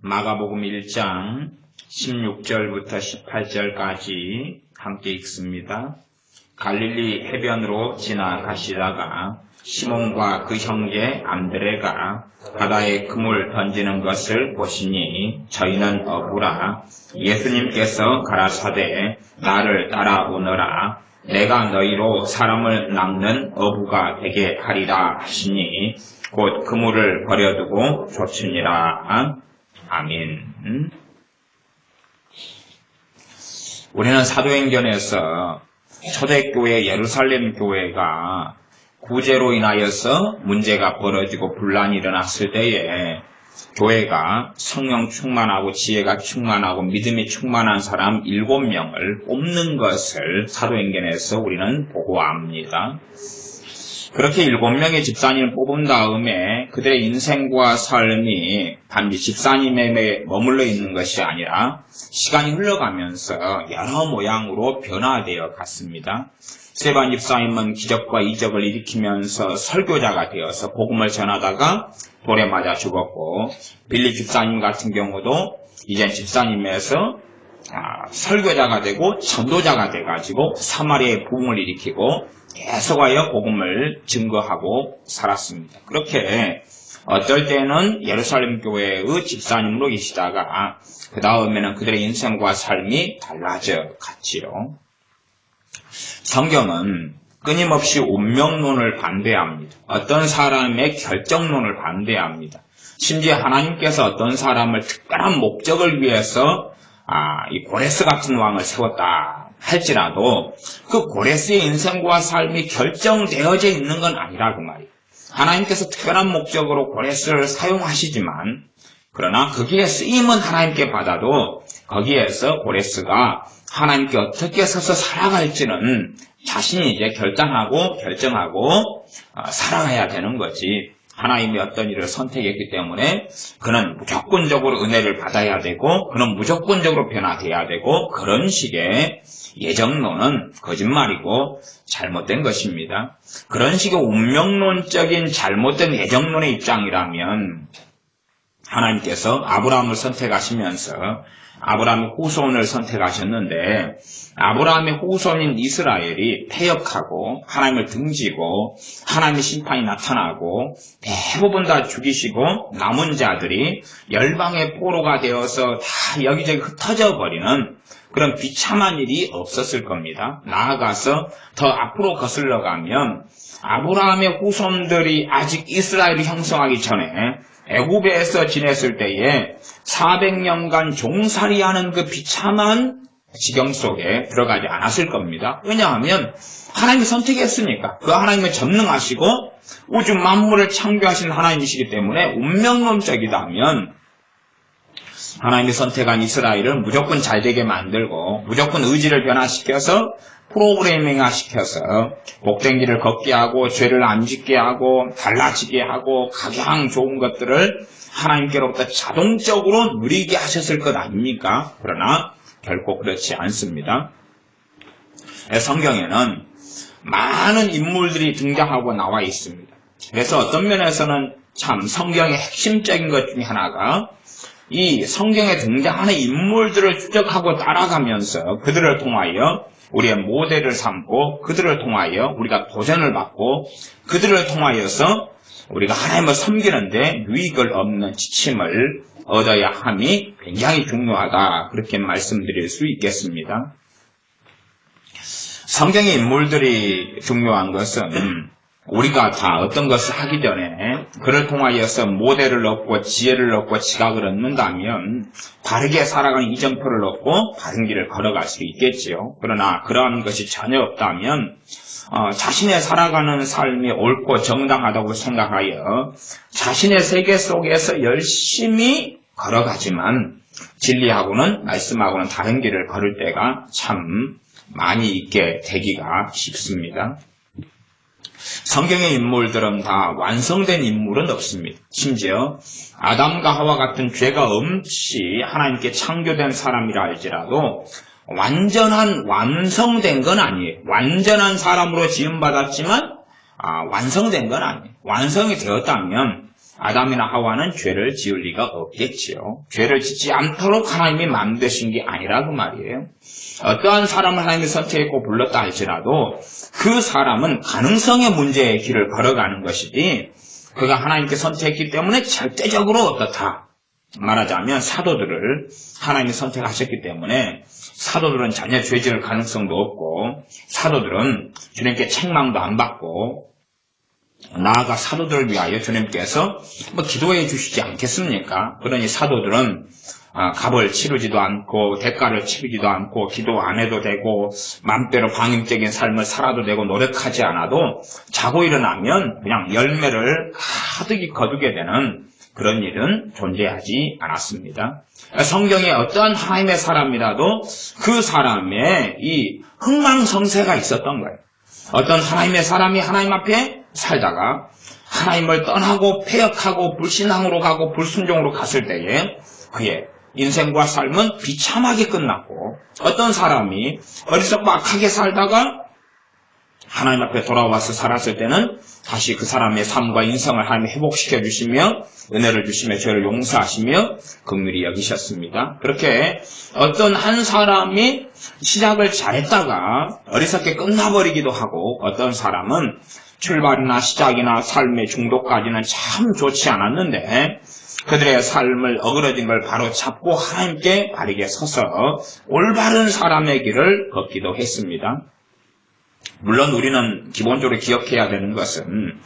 마가복음 1장 16절부터 18절까지 함께 읽습니다. 갈릴리 해변으로 지나가시다가 시몬과 그 형제 안드레가 바다에 그물 던지는 것을 보시니 저희는 어부라. 예수님께서 가라사대 나를 따라오너라. 내가 너희로 사람을 낚는 어부가 되게 하리라 하시니 곧 그물을 버려두고 쫓으니라. 아멘. 우리는 사도행전에서 초대교회 예루살렘 교회가 구제로 인하여서 문제가 벌어지고 분란이 일어났을 때에 교회가 성령 충만하고 지혜가 충만하고 믿음이 충만한 사람 7명을 뽑는 것을 사도행전에서 우리는 보고합니다. 그렇게 7명의 집사님을 뽑은 다음에 그들의 인생과 삶이 단지 집사님에 머물러 있는 것이 아니라 시간이 흘러가면서 여러 모양으로 변화되어 갔습니다. 스데반 집사님은 기적과 이적을 일으키면서 설교자가 되어서 복음을 전하다가 돌에 맞아 죽었고, 빌립 집사님 같은 경우도 이젠 집사님에서 설교자가 되고 전도자가 돼가지고 사마리아의 부흥을 일으키고 계속하여 복음을 증거하고 살았습니다. 그렇게 어떨 때는 예루살렘 교회의 집사님으로 계시다가 그 다음에는 그들의 인생과 삶이 달라져 갔지요. 성경은 끊임없이 운명론을 반대합니다. 어떤 사람의 결정론을 반대합니다. 심지어 하나님께서 어떤 사람을 특별한 목적을 위해서 이 고레스 같은 왕을 세웠다 할지라도 그 고레스의 인생과 삶이 결정되어져 있는 건 아니라고 말이에요. 하나님께서 특별한 목적으로 고레스를 사용하시지만 그러나 거기에 쓰임은 하나님께 받아도 거기에서 고레스가 하나님께 어떻게 서서 살아갈지는 자신이 이제 결정하고 살아가야 되는 거지. 하나님이 어떤 일을 선택했기 때문에 그는 무조건적으로 은혜를 받아야 되고 그는 무조건적으로 변화돼야 되고 그런 식의 예정론은 거짓말이고 잘못된 것입니다. 그런 식의 운명론적인 잘못된 예정론의 입장이라면 하나님께서 아브라함을 선택하시면서 아브라함의 후손을 선택하셨는데 아브라함의 후손인 이스라엘이 패역하고 하나님을 등지고 하나님의 심판이 나타나고 대부분 다 죽이시고 남은 자들이 열방의 포로가 되어서 다 여기저기 흩어져 버리는 그런 비참한 일이 없었을 겁니다. 나아가서 더 앞으로 거슬러 가면 아브라함의 후손들이 아직 이스라엘을 형성하기 전에 애굽에서 지냈을 때에 400년간 종살이하는 그 비참한 지경 속에 들어가지 않았을 겁니다. 왜냐하면 하나님이 선택했으니까 그 하나님은 전능하시고 우주 만물을 창조하신 하나님이시기 때문에 운명론적이다면 하나님이 선택한 이스라엘을 무조건 잘되게 만들고 무조건 의지를 변화시켜서 프로그래밍화시켜서 복된 길을 걷게 하고 죄를 안 짓게 하고 달라지게 하고 가장 좋은 것들을 하나님께로부터 자동적으로 누리게 하셨을 것 아닙니까? 그러나 결코 그렇지 않습니다. 성경에는 많은 인물들이 등장하고 나와 있습니다. 그래서 어떤 면에서는 참 성경의 핵심적인 것 중에 하나가 이 성경에 등장하는 인물들을 추적하고 따라가면서 그들을 통하여 우리의 모델을 삼고 그들을 통하여 우리가 도전을 받고 그들을 통하여서 우리가 하나님을 섬기는데 유익을 얻는 지침을 얻어야 함이 굉장히 중요하다. 그렇게 말씀드릴 수 있겠습니다. 성경의 인물들이 중요한 것은 우리가 다 어떤 것을 하기 전에 그를 통하여서 모델을 얻고 지혜를 얻고 지각을 얻는다면 바르게 살아가는 이정표를 얻고 바른 길을 걸어갈 수 있겠지요. 그러나 그러한 것이 전혀 없다면 자신의 살아가는 삶이 옳고 정당하다고 생각하여 자신의 세계 속에서 열심히 걸어가지만 진리하고는 말씀하고는 다른 길을 걸을 때가 참 많이 있게 되기가 쉽습니다. 성경의 인물들은 다 완성된 인물은 없습니다. 심지어 아담과 하와 같은 죄가 없이 하나님께 창조된 사람이라 할지라도 완성된 건 아니에요. 완전한 사람으로 지음받았지만 완성된 건 아니에요. 완성이 되었다면 아담이나 하와는 죄를 지을 리가 없겠지요. 죄를 짓지 않도록 하나님이 만드신 게 아니라 그 말이에요. 어떠한 사람을 하나님이 선택했고 불렀다 할지라도 그 사람은 가능성의 문제의 길을 걸어가는 것이지 그가 하나님께 선택했기 때문에 절대적으로 어떻다. 말하자면 사도들을 하나님이 선택하셨기 때문에 사도들은 전혀 죄 지을 가능성도 없고 사도들은 주님께 책망도 안 받고 나아가 사도들을 위하여 주님께서 기도해 주시지 않겠습니까? 그러니 사도들은 값을 치르지도 않고 대가를 치르지도 않고 기도 안 해도 되고 마음대로 방임적인 삶을 살아도 되고 노력하지 않아도 자고 일어나면 그냥 열매를 가득히 거두게 되는 그런 일은 존재하지 않았습니다. 성경에 어떠한 하나님의 사람이라도 그 사람의 이 흥망성쇠가 있었던 거예요. 어떤 하나님의 사람이 하나님 앞에 살다가 하나님을 떠나고 폐역하고 불신앙으로 가고 불순종으로 갔을 때에 그의 인생과 삶은 비참하게 끝났고 어떤 사람이 어리석고 악하게 살다가 하나님 앞에 돌아와서 살았을 때는 다시 그 사람의 삶과 인생을 하나님이 회복시켜 주시며 은혜를 주시며 죄를 용서하시며 긍휼히 여기셨습니다. 그렇게 어떤 한 사람이 시작을 잘했다가 어리석게 끝나버리기도 하고 어떤 사람은 출발이나 시작이나 삶의 중도까지는 참 좋지 않았는데 그들의 삶을 어그러진 걸 바로 잡고 하나님께 바르게 서서 올바른 사람의 길을 걷기도 했습니다. 물론 우리는 기본적으로 기억해야 되는 것은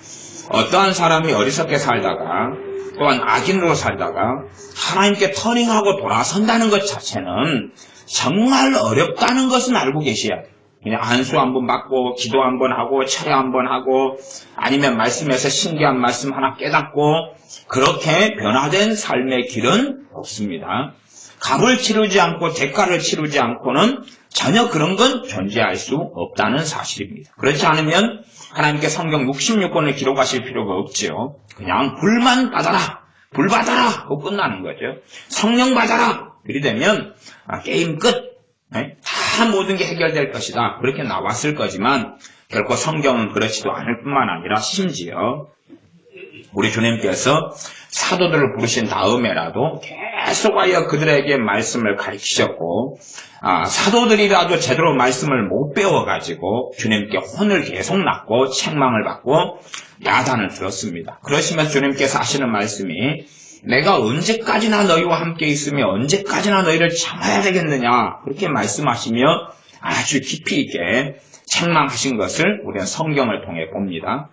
어떠한 사람이 어리석게 살다가 또한 악인으로 살다가 하나님께 터닝하고 돌아선다는 것 자체는 정말 어렵다는 것은 알고 계셔야 돼요. 그냥 안수 한번 받고 기도 한번 하고 철야 한번 하고 아니면 말씀에서 신기한 말씀 하나 깨닫고 그렇게 변화된 삶의 길은 없습니다. 값을 치르지 않고 대가를 치르지 않고는 전혀 그런 건 존재할 수 없다는 사실입니다. 그렇지 않으면 하나님께 성경 66권을 기록하실 필요가 없죠. 그냥 불만 받아라, 불 받아라 하고 끝나는 거죠. 성령 받아라. 그리 되면 게임 끝. 다 모든 게 해결될 것이다. 그렇게 나왔을 거지만 결코 성경은 그렇지도 않을 뿐만 아니라 심지어 우리 주님께서 사도들을 부르신 다음에라도 계속하여 그들에게 말씀을 가르치셨고 사도들이라도 제대로 말씀을 못 배워가지고 주님께 혼을 계속 났고 책망을 받고 야단을 들었습니다. 그러시면서 주님께서 하시는 말씀이 내가 언제까지나 너희와 함께 있으며 언제까지나 너희를 참아야 되겠느냐 그렇게 말씀하시며 아주 깊이 있게 책망하신 것을 우리는 성경을 통해 봅니다.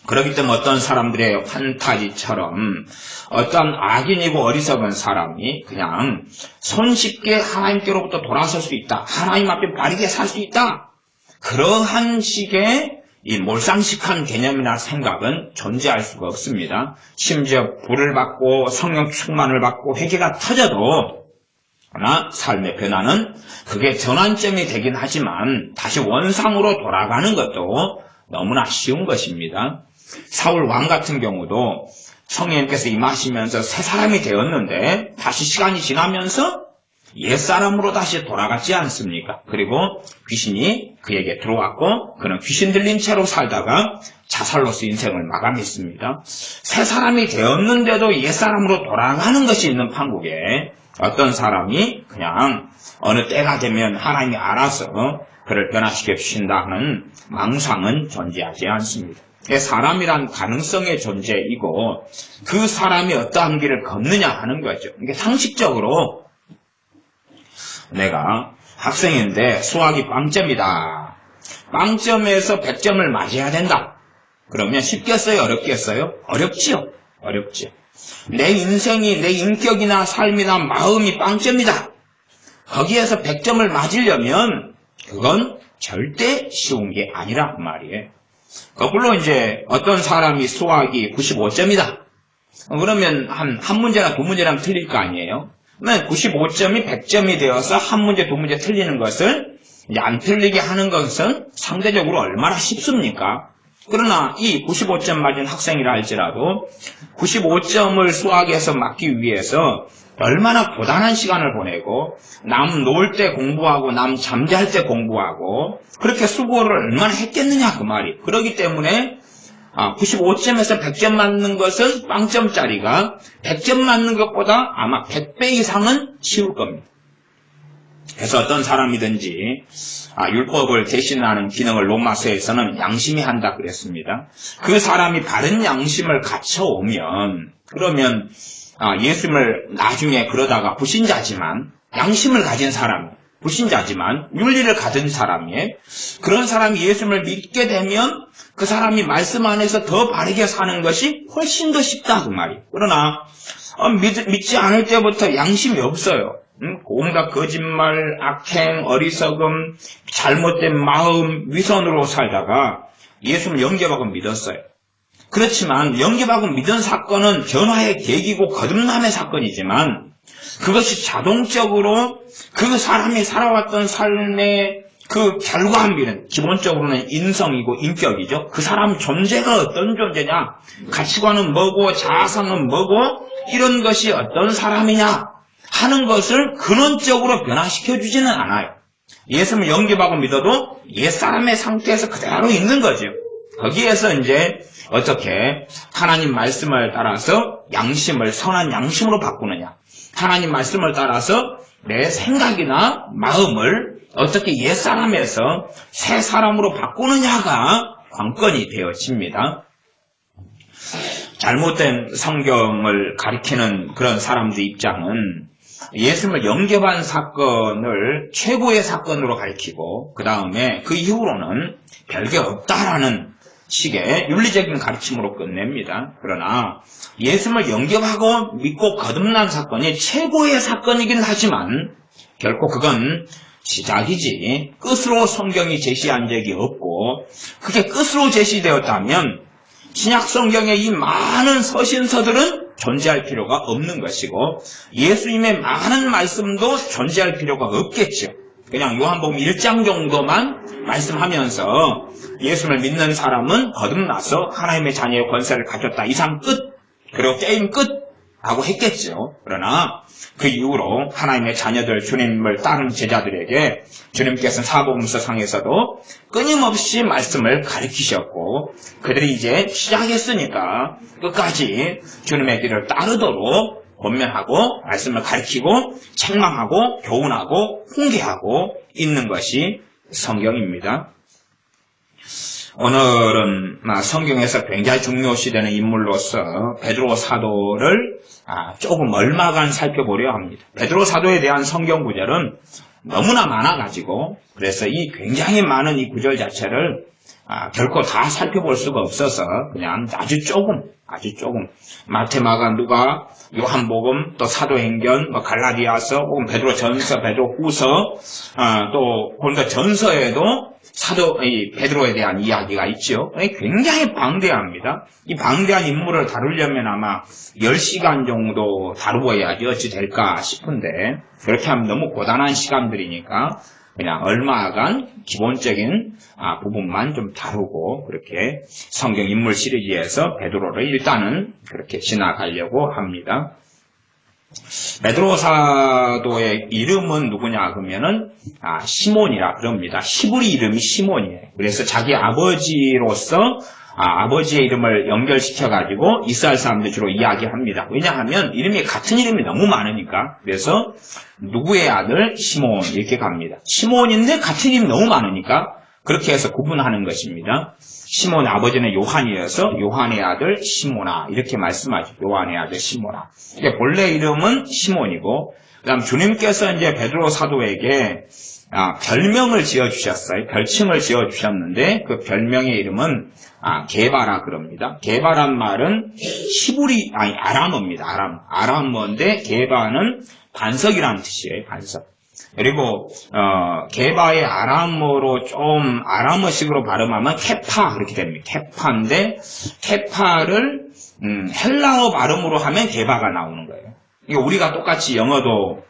그렇기 때문에 어떤 사람들의 판타지처럼 어떤 악인이고 어리석은 사람이 그냥 손쉽게 하나님께로부터 돌아설 수 있다. 하나님 앞에 바르게 살 수 있다. 그러한 식의 이 몰상식한 개념이나 생각은 존재할 수가 없습니다. 심지어 불을 받고 성령 충만을 받고 회개가 터져도 그러나 삶의 변화는 그게 전환점이 되긴 하지만 다시 원상으로 돌아가는 것도 너무나 쉬운 것입니다. 사울 왕 같은 경우도 성령님께서 임하시면서 새 사람이 되었는데 다시 시간이 지나면서 옛사람으로 다시 돌아갔지 않습니까? 그리고 귀신이 그에게 들어왔고 그는 귀신 들린 채로 살다가 자살로서 인생을 마감했습니다. 새 사람이 되었는데도 옛사람으로 돌아가는 것이 있는 판국에 어떤 사람이 그냥 어느 때가 되면 하나님이 알아서 그를 변화시켜 주신다 하는 망상은 존재하지 않습니다. 사람이란 가능성의 존재이고 그 사람이 어떠한 길을 걷느냐 하는 거죠. 이게 상식적으로 내가 학생인데 수학이 빵점이다. 빵점에서 100점을 맞아야 된다. 그러면 쉽겠어요? 어렵겠어요? 어렵지요. 어렵지요. 내 인생이 내 인격이나 삶이나 마음이 빵점이다. 거기에서 100점을 맞으려면 그건 절대 쉬운 게 아니란 말이에요. 거꾸로 이제 어떤 사람이 수학이 95점이다. 그러면 한 문제나 두 문제랑 틀릴 거 아니에요? 95점이 100점이 되어서 한 문제, 두 문제 틀리는 것을 이제 안 틀리게 하는 것은 상대적으로 얼마나 쉽습니까? 그러나 이 95점 맞은 학생이라 할지라도 95점을 수학에서 맞기 위해서 얼마나 고단한 시간을 보내고 남 놀 때 공부하고 남 잠잘 때 공부하고 그렇게 수고를 얼마나 했겠느냐 그 말이. 그렇기 때문에 95점에서 100점 맞는 것은 빵점짜리가 100점 맞는 것보다 아마 100배 이상은 쉬울 겁니다. 그래서 어떤 사람이든지 율법을 대신하는 기능을 로마서에서는 양심이 한다 그랬습니다. 그 사람이 바른 양심을 갖춰오면 그러면 예수님을 나중에 그러다가 불신자지만 양심을 가진 사람, 불신자지만 윤리를 가진 사람이 그런 사람이 예수님을 믿게 되면 그 사람이 말씀 안에서 더 바르게 사는 것이 훨씬 더 쉽다 그 말이에요. 그러나 믿지 않을 때부터 양심이 없어요. 온갖 거짓말, 악행, 어리석음, 잘못된 마음, 위선으로 살다가 예수를 영접하고 믿었어요. 그렇지만 영접하고 믿은 사건은 변화의 계기고 거듭남의 사건이지만 그것이 자동적으로 그 사람이 살아왔던 삶의 그 결과물은 기본적으로는 인성이고 인격이죠. 그 사람 존재가 어떤 존재냐, 가치관은 뭐고 자아성은 뭐고 이런 것이 어떤 사람이냐 하는 것을 근원적으로 변화시켜주지는 않아요. 예수님을 영접하고 믿어도 옛사람의 상태에서 그대로 있는 거죠. 거기에서 이제 어떻게 하나님 말씀을 따라서 양심을 선한 양심으로 바꾸느냐, 하나님 말씀을 따라서 내 생각이나 마음을 어떻게 옛사람에서 새 사람으로 바꾸느냐가 관건이 되어집니다. 잘못된 성경을 가리키는 그런 사람들 입장은 예수님을 영접한 사건을 최고의 사건으로 가리키고 그 다음에 그 이후로는 별게 없다라는 식의 윤리적인 가르침으로 끝냅니다. 그러나 예수님을 영접하고 믿고 거듭난 사건이 최고의 사건이긴 하지만 결코 그건 시작이지 끝으로 성경이 제시한 적이 없고 그게 끝으로 제시되었다면 신약 성경의 이 많은 서신서들은 존재할 필요가 없는 것이고 예수님의 많은 말씀도 존재할 필요가 없겠죠. 그냥 요한복음 1장 정도만 말씀하면서 예수님을 믿는 사람은 거듭나서 하나님의 자녀의 권세를 가졌다. 이상 끝. 그리고 게임 끝. 하고 했겠죠. 그러나 그 이후로 하나님의 자녀들 주님을 따르는 제자들에게 주님께서는 사복음서 상에서도 끊임없이 말씀을 가르치셨고 그들이 이제 시작했으니까 끝까지 주님의 길을 따르도록 권면하고 말씀을 가르치고 책망하고 교훈하고 훈계하고 있는 것이 성경입니다. 오늘은 성경에서 굉장히 중요시되는 인물로서 베드로 사도를 조금 얼마간 살펴보려 합니다. 베드로 사도에 대한 성경 구절은 너무나 많아가지고 그래서 이 굉장히 많은 이 구절 자체를 결코 다 살펴볼 수가 없어서 그냥 아주 조금 마태, 마가, 누가, 요한복음, 또 사도행전, 갈라디아서, 혹은 베드로전서, 베드로후서, 또 고린도전서에도 베드로에 대한 이야기가 있죠. 굉장히 방대합니다. 이 방대한 인물을 다루려면 아마 10시간 정도 다루어야지 어찌 될까 싶은데 그렇게 하면 너무 고단한 시간들이니까 그냥 얼마간 기본적인 부분만 좀 다루고 그렇게 성경 인물 시리즈에서 베드로를 일단은 그렇게 지나가려고 합니다. 베드로 사도의 이름은 누구냐 그러면은 시몬이라 그럽니다. 히브리 이름이 시몬이에요. 그래서 자기 아버지로서 아버지의 이름을 연결시켜가지고 이스라엘 사람들 주로 이야기합니다. 왜냐하면 같은 이름이 너무 많으니까. 그래서 누구의 아들? 시몬 이렇게 갑니다. 시몬인데 같은 이름이 너무 많으니까 그렇게 해서 구분하는 것입니다. 시몬 아버지는 요한이어서 요한의 아들 시몬아 이렇게 말씀하죠. 요한의 아들 시몬아. 본래 이름은 시몬이고 그다음 주님께서 이제 베드로 사도에게 별명을 지어주셨어요. 별칭을 지어주셨는데 그 별명의 이름은 게바라 그럽니다. 게바란 말은 아람어입니다. 아람어인데 게바는 반석이라는 뜻이에요. 반석. 그리고 게바의 아람어로 좀 아람어식으로 발음하면 케파 그렇게 됩니다. 케파인데 케파를 헬라어 발음으로 하면 게바가 나오는 거예요. 우리가 똑같이 영어도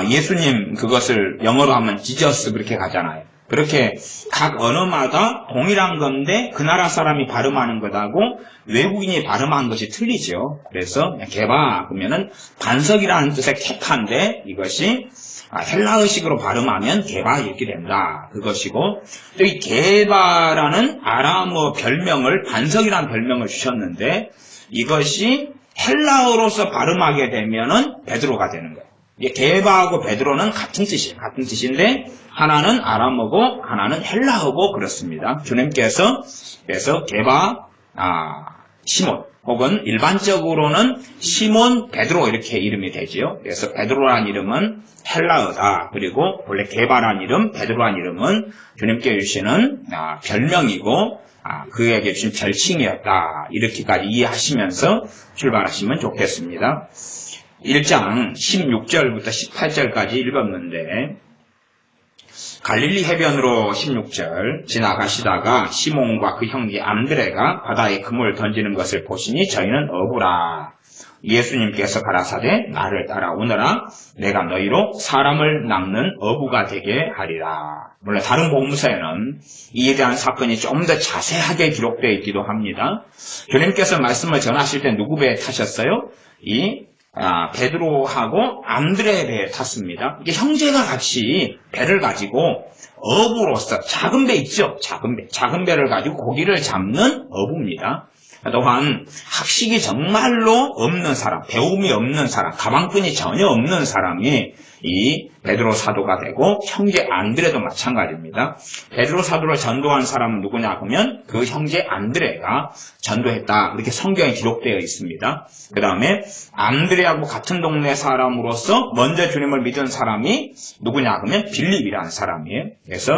예수님 그것을 영어로 하면 지저스 그렇게 가잖아요. 그렇게 각 언어마다 동일한 건데 그 나라 사람이 발음하는 것하고 외국인이 발음한 것이 틀리죠. 그래서 게바 그러면은 반석이라는 뜻의 케파인데 이것이 헬라어식으로 발음하면 게바 이렇게 된다. 그것이고 또 이 게바라는 아람어 별명을 반석이라는 별명을 주셨는데 이것이 헬라어로서 발음하게 되면은 베드로가 되는 거예요. 게바하고 베드로는 같은 뜻이에요. 같은 뜻인데 하나는 아람어고 하나는 헬라어고 그렇습니다. 주님께서 그래서 게바 시몬 혹은 일반적으로는 시몬 베드로 이렇게 이름이 되지요. 그래서 베드로란 이름은 헬라어다. 그리고 원래 게바란 이름, 베드로란 이름은 주님께 주시는 별명이고 그에게 주신 별칭이었다. 이렇게까지 이해하시면서 출발하시면 좋겠습니다. 1장 16절부터 18절까지 읽었는데 갈릴리 해변으로 16절 지나가시다가 시몬과 그 형제 안드레가 바다에 그물 던지는 것을 보시니 저희는 어부라. 예수님께서 가라사대 나를 따라오너라. 내가 너희로 사람을 낚는 어부가 되게 하리라. 물론 다른 복음서에는 이에 대한 사건이 좀 더 자세하게 기록되어 있기도 합니다. 주님께서 말씀을 전하실 때 누구 배에 타셨어요? 베드로하고 안드레 배에 탔습니다. 이게 형제가 같이 배를 가지고 어부로서 작은 배 있죠? 작은 배를 가지고 고기를 잡는 어부입니다. 또한 학식이 정말로 없는 사람, 배움이 없는 사람, 가방끈이 전혀 없는 사람이 이 베드로 사도가 되고 형제 안드레도 마찬가지입니다. 베드로 사도를 전도한 사람은 누구냐 하면 그 형제 안드레가 전도했다. 이렇게 성경에 기록되어 있습니다. 그 다음에 안드레하고 같은 동네 사람으로서 먼저 주님을 믿은 사람이 누구냐 하면 빌립이라는 사람이에요. 그래서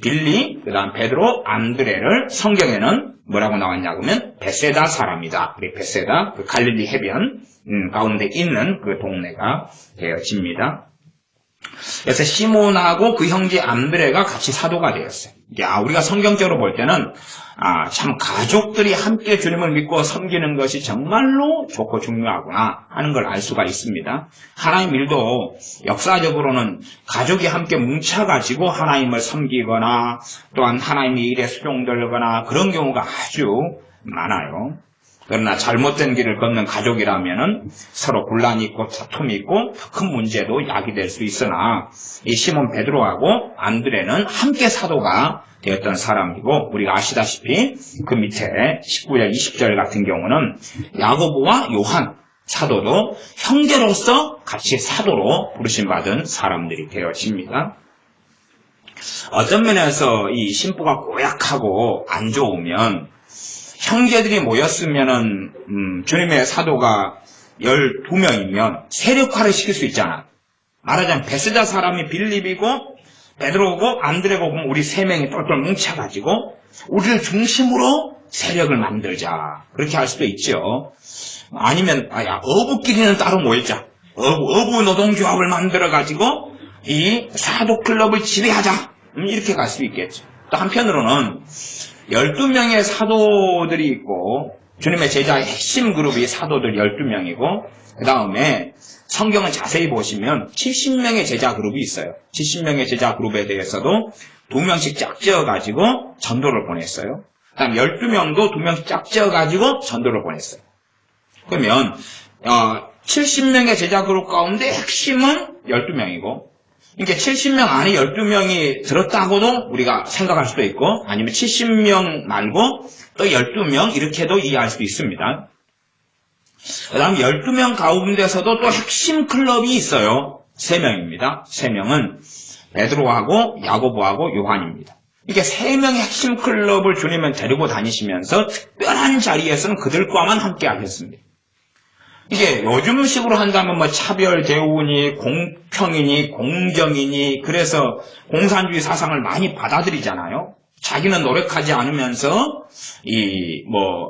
빌립, 그 다음 베드로, 안드레를 성경에는 뭐라고 나왔냐 하면 베세다 사람이다. 우리 베세다, 그 갈릴리 해변 가운데 있는 그 동네가 되어집니다. 그래서 시몬하고 그 형제 안드레가 같이 사도가 되었어요. 우리가 성경적으로 볼 때는 참 가족들이 함께 주님을 믿고 섬기는 것이 정말로 좋고 중요하구나 하는 걸 알 수가 있습니다. 하나님 일도 역사적으로는 가족이 함께 뭉쳐가지고 하나님을 섬기거나 또한 하나님의 일에 수종들거나 그런 경우가 아주 많아요. 그러나 잘못된 길을 걷는 가족이라면은 서로 분란이 있고 다툼이 있고 큰 문제도 야기될 수 있으나 이 시몬 베드로하고 안드레는 함께 사도가 되었던 사람이고 우리가 아시다시피 그 밑에 19절 20절 같은 경우는 야고보와 요한 사도도 형제로서 같이 사도로 부르심받은 사람들이 되어집니다. 어떤 면에서 이 신부가 고약하고 안 좋으면 형제들이 모였으면은 주님의 사도가 12명이면 세력화를 시킬 수 있잖아. 말하자면 베세다 사람이 빌립이고 베드로고 안드레고 그럼 우리 3명이 똘똘 뭉쳐가지고 우리를 중심으로 세력을 만들자. 그렇게 할 수도 있죠. 아니면 어부끼리는 따로 모이자. 어부 노동조합을 만들어가지고 이 사도클럽을 지배하자. 이렇게 갈 수 있겠죠. 또 한편으로는 12명의 사도들이 있고 주님의 제자의 핵심 그룹이 사도들 12명이고 그 다음에 성경을 자세히 보시면 70명의 제자 그룹이 있어요. 70명의 제자 그룹에 대해서도 2명씩 짝지어가지고 전도를 보냈어요. 그 다음 12명도 2명씩 짝지어가지고 전도를 보냈어요. 그러면 70명의 제자 그룹 가운데 핵심은 12명이고 그러니까 70명 안에 12명이 들었다고도 우리가 생각할 수도 있고 아니면 70명 말고 또 12명 이렇게도 이해할 수도 있습니다. 그 다음 12명 가운데서도 또 핵심 클럽이 있어요. 3명입니다. 3명은 베드로하고 야고보하고 요한입니다. 이게 3명의 핵심 클럽을 주님은 데리고 다니시면서 특별한 자리에서는 그들과만 함께 하셨습니다. 이게 요즘식으로 한다면 차별 대우니 공평이니 공정이니 그래서 공산주의 사상을 많이 받아들이잖아요. 자기는 노력하지 않으면서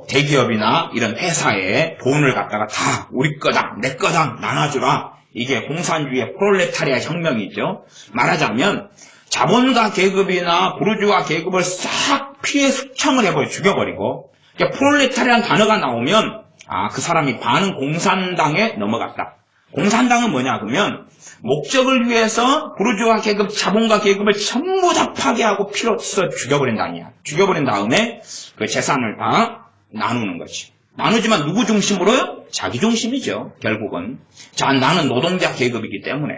대기업이나 이런 회사에 돈을 갖다가 다 우리 거다 내 거다 나눠주라. 이게 공산주의의 프롤레타리아 혁명이죠. 말하자면 자본가 계급이나 부르주아 계급을 싹 피해 숙청을 해버려 죽여버리고 프롤레타리아라는 단어가 나오면 그 사람이 반은 공산당에 넘어갔다. 공산당은 뭐냐 그러면 목적을 위해서 부르주아 계급, 자본가 계급을 전부 다 파괴하고 피로써 죽여버린다 아니야. 죽여버린 다음에 그 재산을 다 나누는 거지. 나누지만 누구 중심으로요? 자기 중심이죠. 결국은. 자, 나는 노동자 계급이기 때문에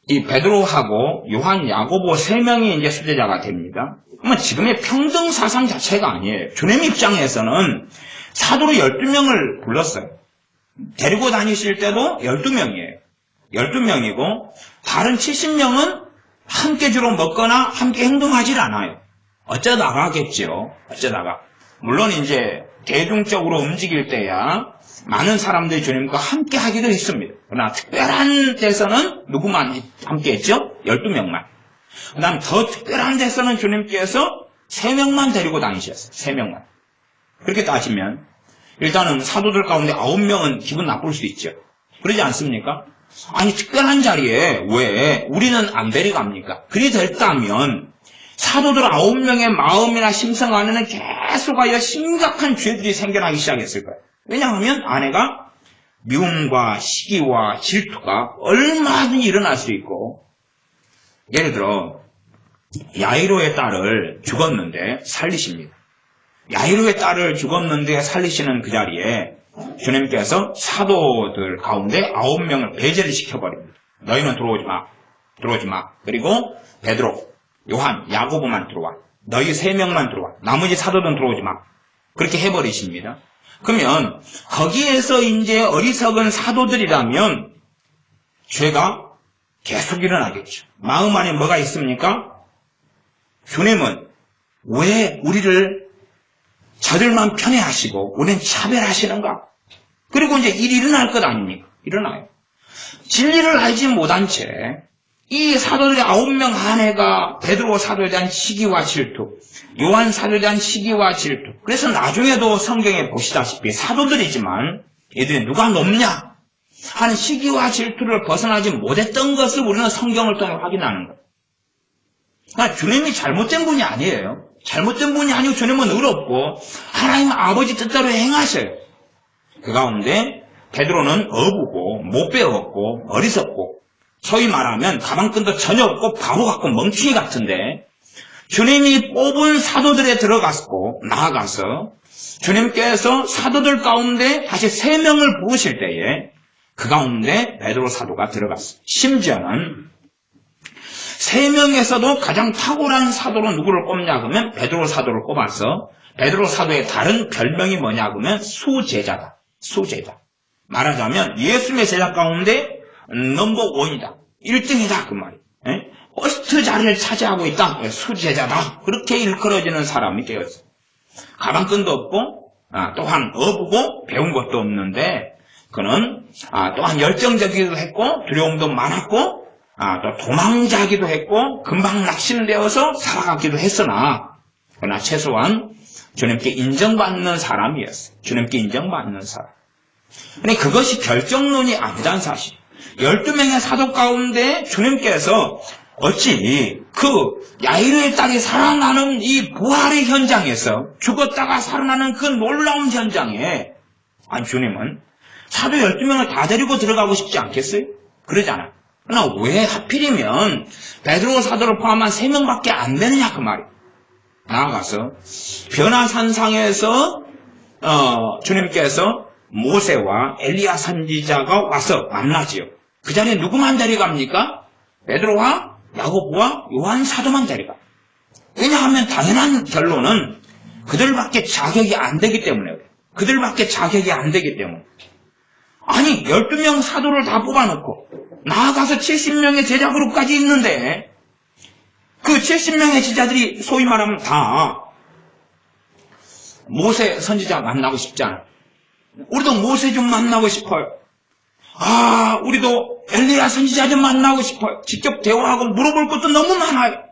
이 베드로하고 요한, 야고보 세 명이 이제 수제자가 됩니다. 그러면 지금의 평등 사상 자체가 아니에요. 주님 입장에서는 사도로 12명을 불렀어요. 데리고 다니실 때도 12명이에요. 12명이고 다른 70명은 함께 주로 먹거나 함께 행동하질 않아요. 어쩌다가 하겠죠. 어쩌다가. 물론 이제 대중적으로 움직일 때야 많은 사람들이 주님과 함께 하기도 했습니다. 그러나 특별한 데서는 누구만 함께 했죠? 12명만. 그 다음 더 특별한 데서는 주님께서 3명만 데리고 다니셨어요. 3명만. 그렇게 따지면 일단은 사도들 가운데 9명은 기분 나쁠 수 있죠. 그러지 않습니까? 아니 특별한 자리에 왜 우리는 안 데려갑니까? 그리 됐다면 사도들 9명의 마음이나 심성 안에는 계속하여 심각한 죄들이 생겨나기 시작했을 거예요. 왜냐하면 아내가 미움과 시기와 질투가 얼마든지 일어날 수 있고, 예를 들어 야이로의 딸을 죽었는데 살리십니다. 야이로의 딸을 죽었는데 살리시는 그 자리에 주님께서 사도들 가운데 9명을 배제를 시켜버립니다. 너희는 들어오지 마. 그리고 베드로, 요한, 야고보만 들어와. 너희 3명만 들어와. 나머지 사도들은 들어오지 마. 그렇게 해버리십니다. 그러면 거기에서 이제 어리석은 사도들이라면 죄가 계속 일어나겠죠. 마음 안에 뭐가 있습니까? 주님은 왜 우리를 저들만 편애하시고 우리는 차별하시는가? 그리고 이제 일이 일어날 것 아닙니까? 일어나요. 진리를 알지 못한 채 이 사도들의 9명 아내가 베드로 사도에 대한 시기와 질투, 요한 사도에 대한 시기와 질투. 그래서 나중에도 성경에 보시다시피 사도들이지만 얘들이 누가 높냐 하는 시기와 질투를 벗어나지 못했던 것을 우리는 성경을 통해 확인하는 거예요. 그러니까 주님이 잘못된 분이 아니에요. 잘못된 분이 아니고 주님은 의롭고 하나님 아버지 뜻대로 행하셔요. 그 가운데 베드로는 어부고 못 배웠고 어리석고 소위 말하면 가방끈도 전혀 없고 바보 같고 멍충이 같은데 주님이 뽑은 사도들에 들어갔고 나아가서 주님께서 사도들 가운데 다시 3명을 부르실 때에 그 가운데 베드로 사도가 들어갔어요. 심지어는 3명에서도 가장 탁월한 사도로 누구를 꼽냐 그러면 베드로 사도를 꼽아서 베드로 사도의 다른 별명이 뭐냐 그러면 수제자다. 수제자. 말하자면 예수님의 제자 가운데 넘버 1이다. 1등이다 그 말이에요. 퍼스트 자리를 차지하고 있다. 수제자다. 그렇게 일컬어지는 사람이 되었어요. 가방끈도 없고 또한 어부고 배운 것도 없는데 그는 또한 열정적이기도 했고 두려움도 많았고 또 도망자기도 했고 금방 낙심되어서 살아가기도 했으나 그러나 최소한 주님께 인정받는 사람이었어요. 주님께 인정받는 사람. 근데 그것이 결정론이 아니란 사실. 12명의 사도 가운데 주님께서 어찌 그 야이로의 딸이 살아나는 이 부활의 현장에서 죽었다가 살아나는 그 놀라운 현장에 주님은 사도 12명을 다 데리고 들어가고 싶지 않겠어요? 그러잖아요. 그러나 왜 하필이면 베드로 사도를 포함한 3명밖에 안 되느냐 그 말이에요. 나아가서 변화산상에서 주님께서 모세와 엘리야 선지자가 와서 만나지요. 그 자리에 누구만 데려갑니까? 베드로와 야고보와 요한 사도만 데려가. 왜냐하면 당연한 결론은 그들밖에 자격이 안 되기 때문에 그래요. 그들밖에 자격이 안 되기 때문에. 아니 12명 사도를 다 뽑아놓고 나아가서 70명의 제자 그룹까지 있는데 그 70명의 제자들이 소위 말하면 다 모세 선지자 만나고 싶지 않아요. 우리도 모세 좀 만나고 싶어요. 우리도 엘리야 선지자 좀 만나고 싶어요. 직접 대화하고 물어볼 것도 너무 많아요.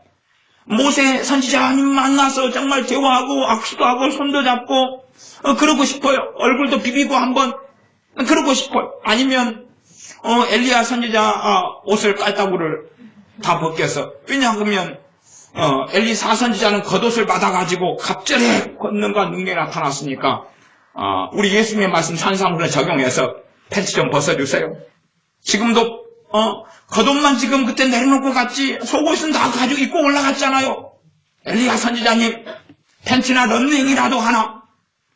모세 선지자님 만나서 정말 대화하고 악수도 하고 손도 잡고 그러고 싶어요. 얼굴도 비비고 한번 그러고 싶어요. 아니면 엘리야 선지자 옷을 깔따구를 다 벗겨서 왜냐하면 엘리사 선지자는 겉옷을 받아가지고 갑절에 권능과 능력이 나타났으니까 우리 예수님의 말씀 산상으로 적용해서 팬티 좀 벗어주세요. 지금도 겉옷만 지금 그때 내려놓고 갔지 속옷은 다 가지고 입고 올라갔잖아요. 엘리야 선지자님 팬티나 런닝이라도 하나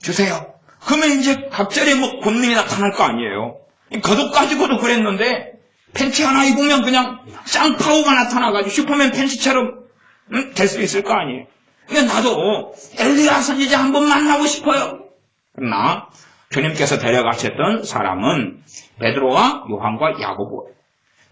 주세요. 그러면 이제 갑자기 본능이 나타날 거 아니에요. 겉옷 가지고도 그랬는데 팬티 하나 입으면 그냥 쌍파우가 나타나가지고 슈퍼맨 팬티처럼 될 수 있을 거 아니에요. 그러니까 나도 엘리야 선지자 한번 만나고 싶어요. 그러나 주님께서 데려가셨던 사람은 베드로와 요한과 야고보예요.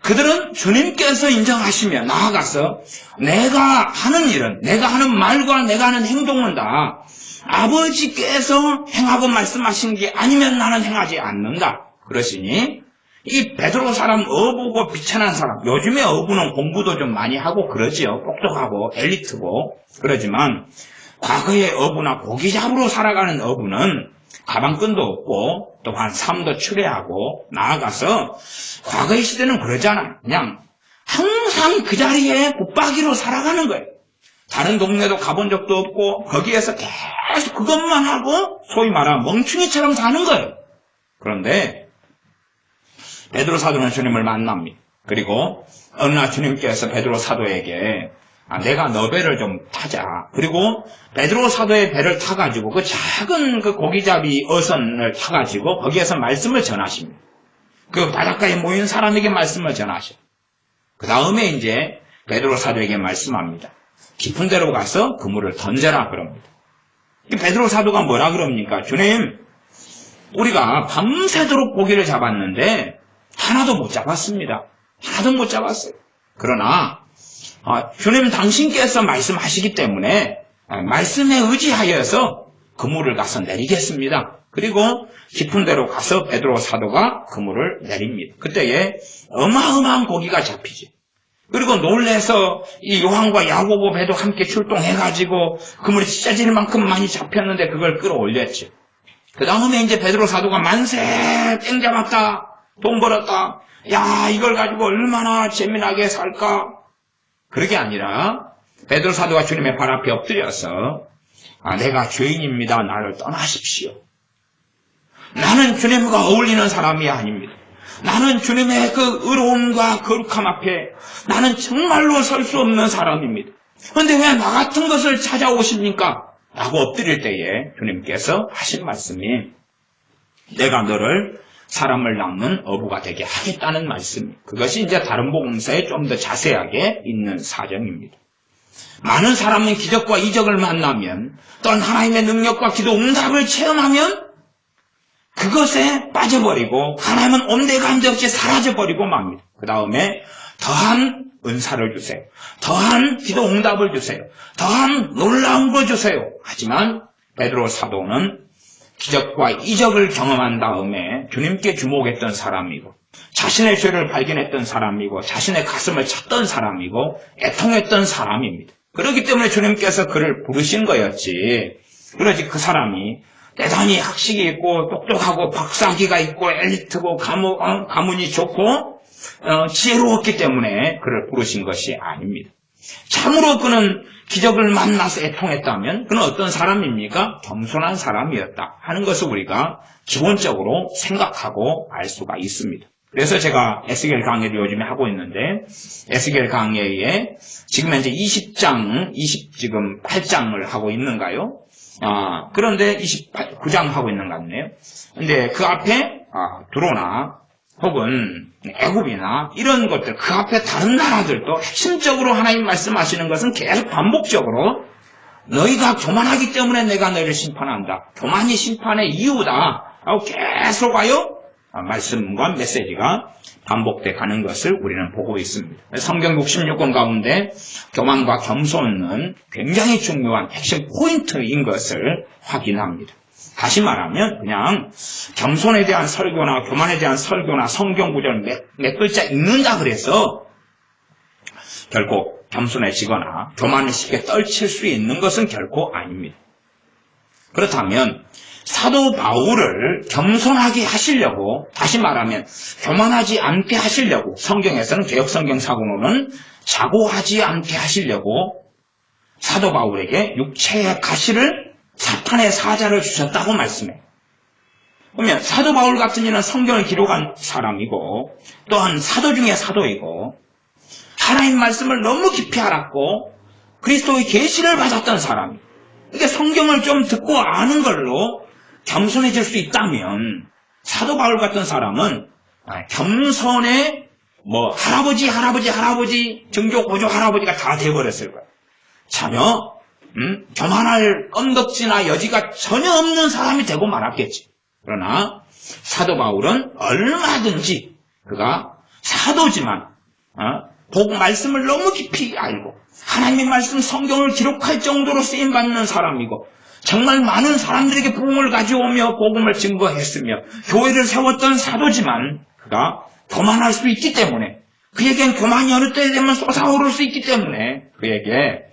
그들은 주님께서 인정하시며 나아가서 내가 하는 일은, 내가 하는 말과 내가 하는 행동은 다 아버지께서 행하고 말씀하신 게 아니면 나는 행하지 않는다. 그러시니 이 베드로 사람 어부고 비천한 사람, 요즘에 어부는 공부도 좀 많이 하고 그러지요. 똑똑하고 엘리트고 그러지만 과거의 어부나 고기 잡으러 살아가는 어부는 가방끈도 없고 또한 삶도 추레하고 나아가서 과거의 시대는 그러잖아. 그냥 항상 그 자리에 붙박이로 살아가는 거예요. 다른 동네도 가본 적도 없고 거기에서 계속 그것만 하고 소위 말하면 멍충이처럼 사는 거예요. 그런데 베드로 사도는 주님을 만납니다. 그리고 어느 날 주님께서 베드로 사도에게 내가 너 배를 좀 타자. 그리고 베드로 사도의 배를 타가지고 그 작은 그 고기잡이 어선을 타가지고 거기에서 말씀을 전하십니다. 그 바닷가에 모인 사람에게 말씀을 전하셔. 그 다음에 이제 베드로 사도에게 말씀합니다. 깊은 데로 가서 그물을 던져라 그럽니다. 베드로 사도가 뭐라 그럽니까? 주님, 우리가 밤새도록 고기를 잡았는데 하나도 못 잡았습니다. 하나도 못 잡았어요. 그러나 주님 당신께서 말씀하시기 때문에 말씀에 의지하여서 그물을 가서 내리겠습니다. 그리고 깊은 데로 가서 베드로 사도가 그물을 내립니다. 그때에 어마어마한 고기가 잡히지. 그리고 놀래서 이 요한과 야고보 배도 함께 출동해가지고 그물이 찢어질 만큼 많이 잡혔는데 그걸 끌어올렸지. 그 다음에 이제 베드로 사도가 만세 땡 잡았다. 돈 벌었다. 야, 이걸 가지고 얼마나 재미나게 살까? 그게 아니라 베드로 사도가 주님의 발 앞에 엎드려서 내가 죄인입니다. 나를 떠나십시오. 나는 주님과 어울리는 사람이 아닙니다. 나는 주님의 그 의로움과 거룩함 앞에 나는 정말로 설 수 없는 사람입니다. 그런데 왜 나 같은 것을 찾아오십니까? 라고 엎드릴 때에 주님께서 하신 말씀이 내가 너를 사람을 낚는 어부가 되게 하겠다는 말씀입니다. 그것이 이제 다른 복음서에 좀 더 자세하게 있는 사정입니다. 많은 사람은 기적과 이적을 만나면 또한 하나님의 능력과 기도 응답을 체험하면 그것에 빠져버리고 하나님은 온데간데 없이 사라져버리고 맙니다. 그 다음에 더한 은사를 주세요. 더한 기도 응답을 주세요. 더한 놀라운 걸 주세요. 하지만 베드로 사도는 기적과 이적을 경험한 다음에 주님께 주목했던 사람이고 자신의 죄를 발견했던 사람이고 자신의 가슴을 찼던 사람이고 애통했던 사람입니다. 그렇기 때문에 주님께서 그를 부르신 거였지. 그러지 그 사람이 대단히 학식이 있고 똑똑하고 박사학위가 있고 엘리트고 가문이 좋고 지혜로웠기 때문에 그를 부르신 것이 아닙니다. 참으로 그는 기적을 만나서 애통했다면 그는 어떤 사람입니까? 겸손한 사람이었다 하는 것을 우리가 기본적으로 생각하고 알 수가 있습니다. 그래서 제가 에스겔 강의를 요즘에 하고 있는데 에스겔 강의에 지금 현재 지금 8장을 하고 있는가요? 그런데 29장 하고 있는 것 같네요. 근데 그 앞에 두로나 혹은 애굽이나 이런 것들, 그 앞에 다른 나라들도 핵심적으로 하나님 말씀하시는 것은 계속 반복적으로 너희가 교만하기 때문에 내가 너희를 심판한다. 교만이 심판의 이유다. 라고 계속 하여 말씀과 메시지가 반복돼 가는 것을 우리는 보고 있습니다. 성경 66권 가운데 교만과 겸손은 굉장히 중요한 핵심 포인트인 것을 확인합니다. 다시 말하면 그냥 겸손에 대한 설교나 교만에 대한 설교나 성경 구절 몇 글자 읽는다 그래서 결코 겸손해지거나 교만을 쉽게 떨칠 수 있는 것은 결코 아닙니다. 그렇다면 사도 바울을 겸손하게 하시려고, 다시 말하면 교만하지 않게 하시려고, 성경에서는 개역성경사고로는 자고하지 않게 하시려고 사도 바울에게 육체의 가시를 사탄의 사자를 주셨다고 말씀해요. 그러면 사도 바울 같은 이는 성경을 기록한 사람이고 또한 사도 중에 사도이고 하나님 말씀을 너무 깊이 알았고 그리스도의 계시를 받았던 사람. 그러니까 성경을 좀 듣고 아는 걸로 겸손해질 수 있다면 사도 바울 같은 사람은 겸손의 할아버지 증조 고조 할아버지가 다 돼버렸을 거예요. 전혀 교만할 껌덕지나 여지가 전혀 없는 사람이 되고 말았겠지. 그러나 사도 바울은 얼마든지 그가 사도지만 복음 말씀을 너무 깊이 알고 하나님의 말씀 성경을 기록할 정도로 쓰임받는 사람이고 정말 많은 사람들에게 복음을 가져오며 복음을 증거했으며 교회를 세웠던 사도지만 그가 교만할 수 있기 때문에 그에겐 교만이 어느 때 되면 솟아오를 수 있기 때문에 그에게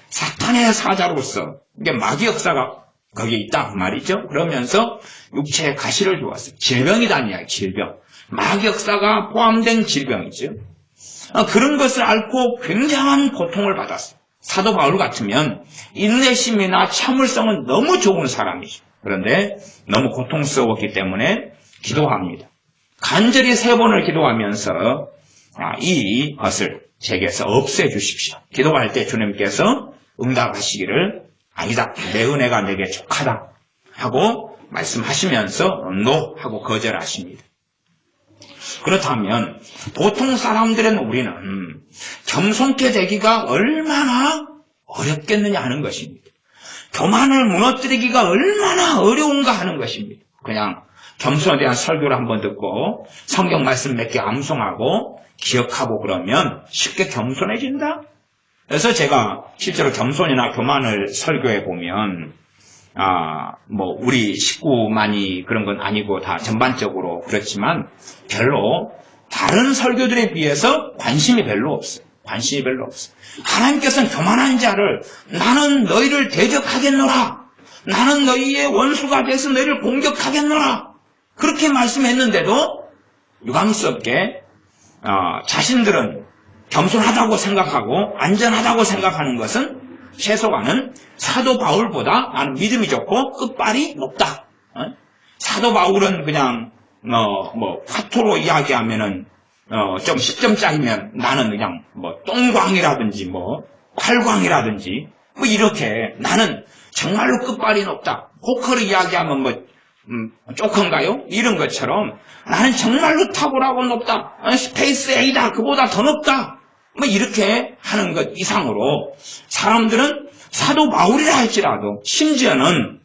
사탄의 사자로서 이게 마귀 역사가 거기에 있다 그 말이죠. 그러면서 육체의 가시를 주었어요. 질병이다는 이야기, 질병. 마귀 역사가 포함된 질병이죠. 그런 것을 앓고 굉장한 고통을 받았어요. 사도 바울 같으면 인내심이나 참을성은 너무 좋은 사람이죠. 그런데 너무 고통스러웠기 때문에 기도합니다. 간절히 3번을 기도하면서 이 것을 제게서 없애 주십시오. 기도할 때 주님께서 응답하시기를 아니다. 내 은혜가 내게 족하다 하고 말씀하시면서 no 하고 거절하십니다. 그렇다면 보통 사람들은 우리는 겸손케 되기가 얼마나 어렵겠느냐 하는 것입니다. 교만을 무너뜨리기가 얼마나 어려운가 하는 것입니다. 그냥 겸손에 대한 설교를 한번 듣고 성경 말씀 몇 개 암송하고 기억하고 그러면 쉽게 겸손해진다? 그래서 제가 실제로 겸손이나 교만을 설교해 보면 우리 식구만이 그런 건 아니고 다 전반적으로 그렇지만 별로 다른 설교들에 비해서 관심이 별로 없어요. 관심이 별로 없어요. 하나님께서는 교만한 자를 나는 너희를 대적하겠노라. 나는 너희의 원수가 돼서 너희를 공격하겠노라. 그렇게 말씀했는데도 유감스럽게 자신들은 겸손하다고 생각하고 안전하다고 생각하는 것은 최소한은 사도 바울보다 나는 믿음이 좋고 끝발이 높다. 사도 바울은 그냥 화토로 이야기하면은 좀 10점짜리면 나는 그냥 똥광이라든지 활광이라든지 이렇게 나는 정말로 끝발이 높다. 호커를 이야기하면 조금가요? 이런 것처럼 나는 정말로 탁월하고 높다. 스페이스 A다. 그보다 더 높다. 이렇게 하는 것 이상으로 사람들은 사도 바울이라 할지라도 심지어는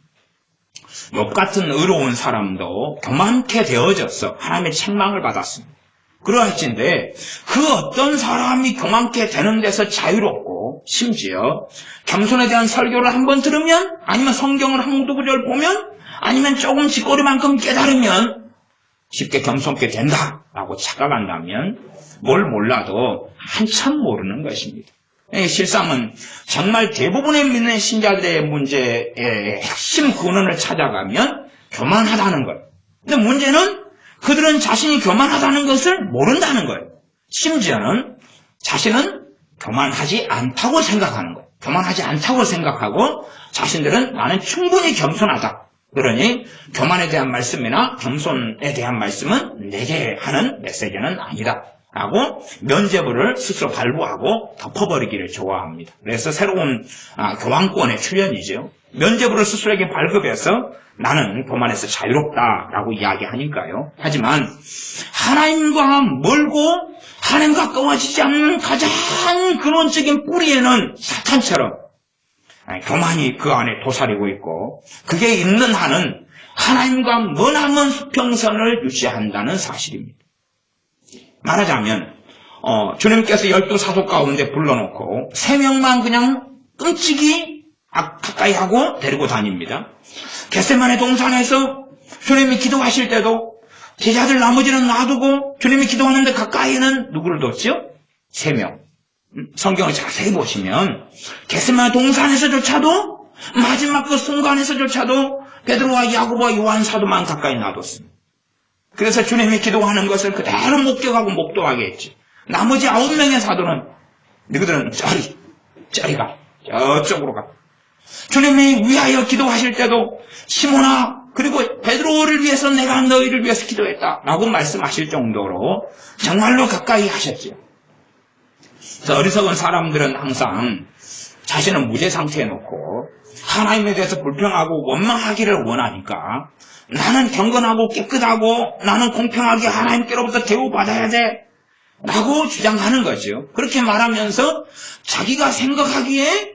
욥 같은 의로운 사람도 교만케 되어져서 하나님의 책망을 받았습니다. 그러할진데 그 어떤 사람이 교만케 되는 데서 자유롭고 심지어 겸손에 대한 설교를 한번 들으면 아니면 성경을 한두 구절 보면 아니면 조금 쥐꼬리만큼 깨달으면 쉽게 겸손케 된다라고 착각한다면 뭘 몰라도 한참 모르는 것입니다. 실상은 정말 대부분의 믿는 신자들의 문제의 핵심 근원을 찾아가면 교만하다는 거예요. 근데 문제는 그들은 자신이 교만하다는 것을 모른다는 거예요. 심지어는 자신은 교만하지 않다고 생각하는 거예요. 교만하지 않다고 생각하고 자신들은 나는 충분히 겸손하다. 그러니 교만에 대한 말씀이나 겸손에 대한 말씀은 내게 하는 메시지는 아니다. 라고 면죄부를 스스로 발부하고 덮어버리기를 좋아합니다. 그래서 새로운 교환권의 출현이죠. 면죄부를 스스로에게 발급해서 나는 교만에서 자유롭다라고 이야기하니까요. 하지만 하나님과 멀고 하나님 가까워지지 않는 가장 근원적인 뿌리에는 사탄처럼 교만이 그 안에 도사리고 있고 그게 있는 한은 하나님과 머나먼 수평선을 유지한다는 사실입니다. 말하자면 주님께서 12사도 가운데 불러놓고 3명만 그냥 끔찍이 가까이 하고 데리고 다닙니다. 겟세마네 동산에서 주님이 기도하실 때도 제자들 나머지는 놔두고 주님이 기도하는데 가까이는 누구를 뒀죠? 3명. 성경을 자세히 보시면 겟세마네 동산에서조차도 마지막 그 순간에서조차도 베드로와 야고보와 요한 사도만 가까이 놔뒀습니다. 그래서 주님이 기도하는 것을 그대로 목격하고 목도하게 했지. 나머지 9명의 사도는 너희들은 저리 가. 저쪽으로 가. 주님이 위하여 기도하실 때도 시몬아 그리고 베드로를 위해서 내가 너희를 위해서 기도했다 라고 말씀하실 정도로 정말로 가까이 하셨죠. 그래서 어리석은 사람들은 항상 자신은 무죄 상태에 놓고 하나님에 대해서 불평하고 원망하기를 원하니까 나는 경건하고 깨끗하고 나는 공평하게 하나님께로부터 대우받아야 돼 라고 주장하는 거죠. 그렇게 말하면서 자기가 생각하기에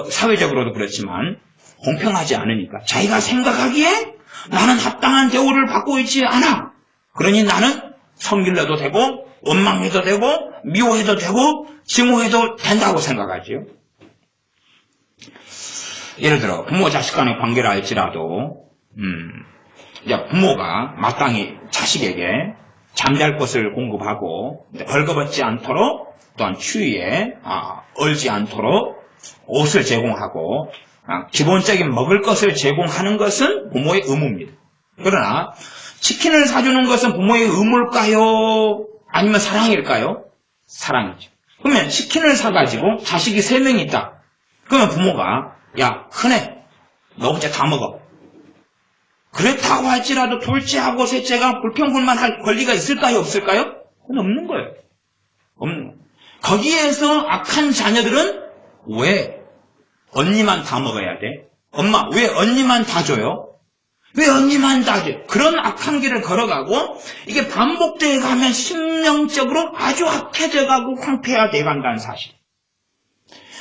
사회적으로도 그렇지만 공평하지 않으니까 자기가 생각하기에 나는 합당한 대우를 받고 있지 않아. 그러니 나는 섬길려도 되고 원망해도 되고 미워해도 되고 증오해도 된다고 생각하죠. 예를 들어 부모 자식 간의 관계를 할지라도 부모가 마땅히 자식에게 잠잘 것을 공급하고 벌거벗지 않도록 또한 추위에 얼지 않도록 옷을 제공하고 기본적인 먹을 것을 제공하는 것은 부모의 의무입니다. 그러나 치킨을 사주는 것은 부모의 의무일까요? 아니면 사랑일까요? 사랑이죠. 그러면 치킨을 사가지고 자식이 3명이 있다. 그러면 부모가 야 큰애 너 혼자 다 먹어. 그렇다고 할지라도 둘째하고 셋째가 불평불만할 권리가 있을까요? 없을까요? 그건 없는 거예요. 없는 거예요. 거기에서 악한 자녀들은 왜 언니만 다 먹어야 돼? 엄마 왜 언니만 다 줘요? 왜 언니만 다 줘? 그런 악한 길을 걸어가고 이게 반복되어 가면 심령적으로 아주 악해져가고 황폐화되어 간다는 사실.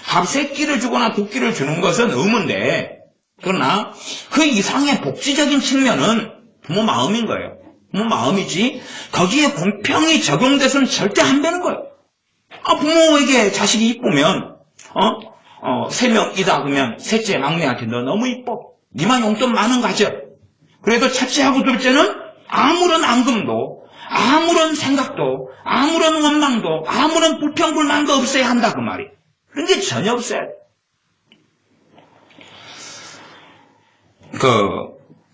밥 3끼를 주거나 2끼를 주는 것은 의무인데 그러나 그 이상의 복지적인 측면은 부모 마음인 거예요. 부모 마음이지 거기에 공평이 적용돼서는 절대 안 되는 거예요. 부모에게 자식이 이쁘면 3명이다 그러면 셋째 막내한테 너 너무 이뻐. 니만 용돈 많은 가져. 그래도 첫째하고 둘째는 아무런 앙금도 아무런 생각도 아무런 원망도 아무런 불평불만도 없어야 한다 그 말이. 그런 게 전혀 없어요.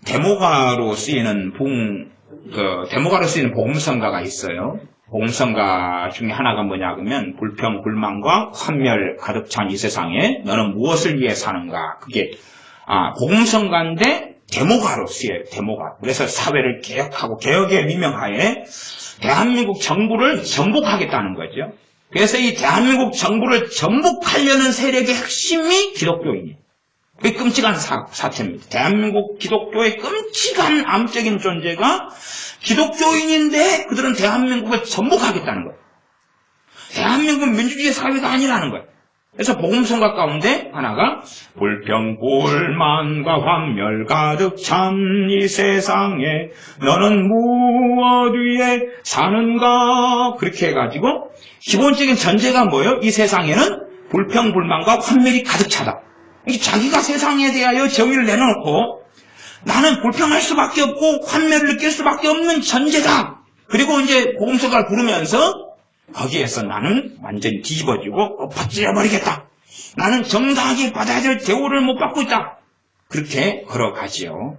데모가로 쓰이는 복음성가가 있어요. 복음성가 중에 하나가 뭐냐 그러면 불평, 불만과 환멸 가득 찬 이 세상에 너는 무엇을 위해 사는가. 그게 복음성가인데 데모가로 쓰여요. 데모가. 그래서 사회를 개혁하고 개혁의 미명하에 대한민국 정부를 전복하겠다는 거죠. 그래서 이 대한민국 정부를 전복하려는 세력의 핵심이 기독교인이에요. 그게 끔찍한 사태입니다. 대한민국 기독교의 끔찍한 암적인 존재가 기독교인인데 그들은 대한민국을 전복하겠다는 거예요. 대한민국은 민주주의 사회가 아니라는 거예요. 그래서 복음성가 가운데 하나가 불평, 불만과 환멸 가득 찬 이 세상에 너는 무엇 위에 사는가 그렇게 해가지고 기본적인 전제가 뭐예요? 이 세상에는 불평, 불만과 환멸이 가득 차다. 자기가 세상에 대하여 정의를 내놓고 나는 불평할 수밖에 없고 환멸을 느낄 수밖에 없는 전제다. 그리고 이제 복음성가를 부르면서 거기에서 나는 완전히 뒤집어지고 엎어뜨려버리겠다. 나는 정당하게 받아야 될 대우를 못 받고 있다. 그렇게 걸어가지요.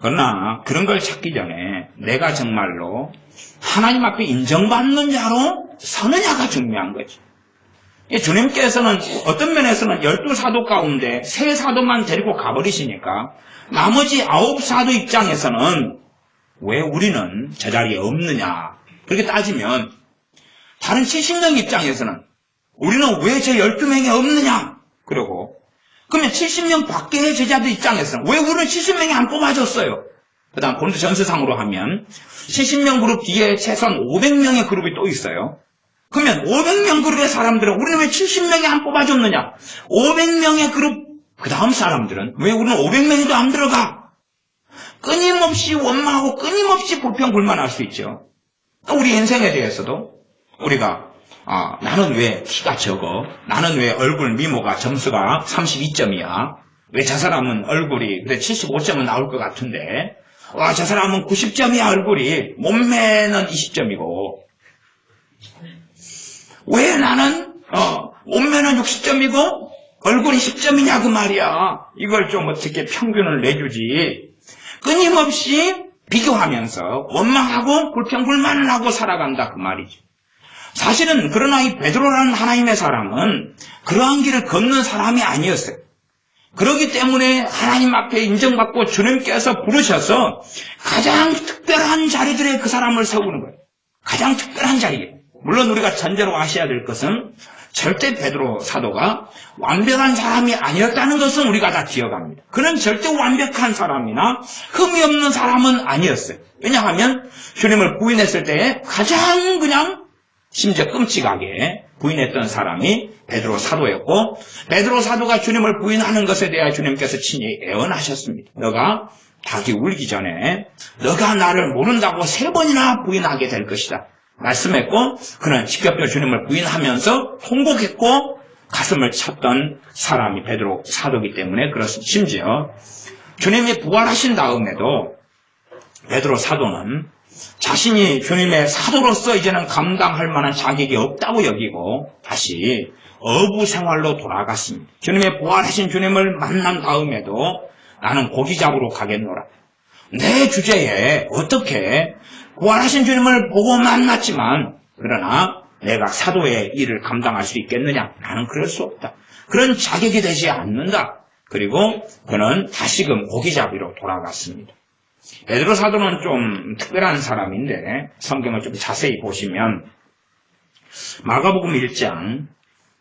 그러나 그런 걸 찾기 전에 내가 정말로 하나님 앞에 인정받는 자로 서느냐가 중요한 거지. 주님께서는 어떤 면에서는 12사도 가운데 3사도만 데리고 가버리시니까 나머지 9사도 입장에서는 왜 우리는 저 자리에 없느냐 그렇게 따지면 다른 70명 입장에서는 우리는 왜 저 12명이 없느냐 그러고 그러면 70명 밖의 제자들 입장에서는 왜 우리는 70명이 안 뽑아졌어요? 그 다음 고린도 전서상으로 하면 70명 그룹 뒤에 최소한 500명의 그룹이 또 있어요. 그러면 500명 그룹의 사람들은 우리는 왜 70명이 안 뽑아줬느냐? 500명의 그룹 그 다음 사람들은 왜 우리는 500명이도 안 들어가? 끊임없이 원망하고 끊임없이 불평불만할 수 있죠. 우리 인생에 대해서도 우리가 나는 왜 키가 적어? 나는 왜 얼굴 미모가 점수가 32점이야? 왜 저 사람은 얼굴이 그래 75점은 나올 것 같은데 저 사람은 90점이야 얼굴이 몸매는 20점이고 왜 나는 몸매는 60점이고 얼굴이 10점이냐 그 말이야. 이걸 좀 어떻게 평균을 내주지. 끊임없이 비교하면서 원망하고 불평불만을 하고 살아간다 그 말이죠. 사실은 그러나 이 베드로라는 하나님의 사람은 그러한 길을 걷는 사람이 아니었어요. 그렇기 때문에 하나님 앞에 인정받고 주님께서 부르셔서 가장 특별한 자리들에 그 사람을 세우는 거예요. 가장 특별한 자리에. 물론 우리가 전제로 아셔야 될 것은 절대 베드로 사도가 완벽한 사람이 아니었다는 것은 우리가 다 기억합니다. 그는 절대 완벽한 사람이나 흠이 없는 사람은 아니었어요. 왜냐하면 주님을 부인했을 때에 가장 그냥 심지어 끔찍하게 부인했던 사람이 베드로 사도였고, 베드로 사도가 주님을 부인하는 것에 대해 주님께서 친히 애언하셨습니다. 너가 닭이 울기 전에 너가 나를 모른다고 3번이나 부인하게 될 것이다 말씀했고, 그는 직접적으로 주님을 부인하면서 통곡했고 가슴을 쳤던 사람이 베드로 사도이기 때문에 그렇습니다. 심지어 주님이 부활하신 다음에도 베드로 사도는 자신이 주님의 사도로서 이제는 감당할 만한 자격이 없다고 여기고 다시 어부 생활로 돌아갔습니다. 주님의 부활하신 주님을 만난 다음에도 나는 고기 잡으러 가겠노라. 내 주제에 어떻게 부활하신 주님을 보고 만났지만 그러나 내가 사도의 일을 감당할 수 있겠느냐? 나는 그럴 수 없다. 그런 자격이 되지 않는다. 그리고 그는 다시금 고기 잡으러 돌아갔습니다. 베드로 사도는 좀 특별한 사람인데 성경을 좀 자세히 보시면 마가복음 1장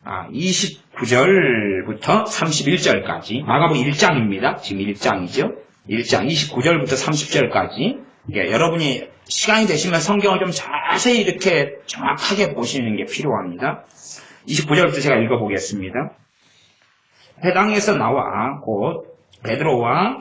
29절부터 31절까지 마가복음 1장입니다. 지금 1장이죠. 1장 29절부터 30절까지 여러분이 시간이 되시면 성경을 좀 자세히 이렇게 정확하게 보시는 게 필요합니다. 29절부터 제가 읽어보겠습니다. 회당에서 나와 곧 베드로와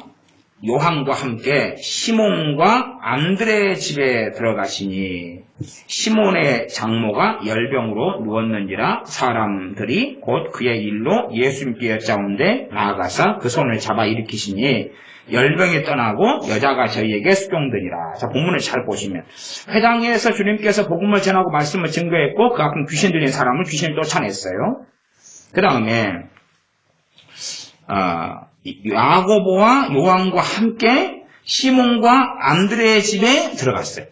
요한과 함께 시몬과 안드레의 집에 들어가시니 시몬의 장모가 열병으로 누웠는지라 사람들이 곧 그의 일로 예수님께 여짜온데 나아가서 그 손을 잡아 일으키시니 열병이 떠나고 여자가 저희에게 수종되니라. 자, 본문을 잘 보시면 회당에서 주님께서 복음을 전하고 말씀을 증거했고 그 앞은 귀신 들린 사람을 귀신이 쫓아냈어요. 그 다음에 야고보와 요한과 함께 시몬과 안드레의 집에 들어갔어요.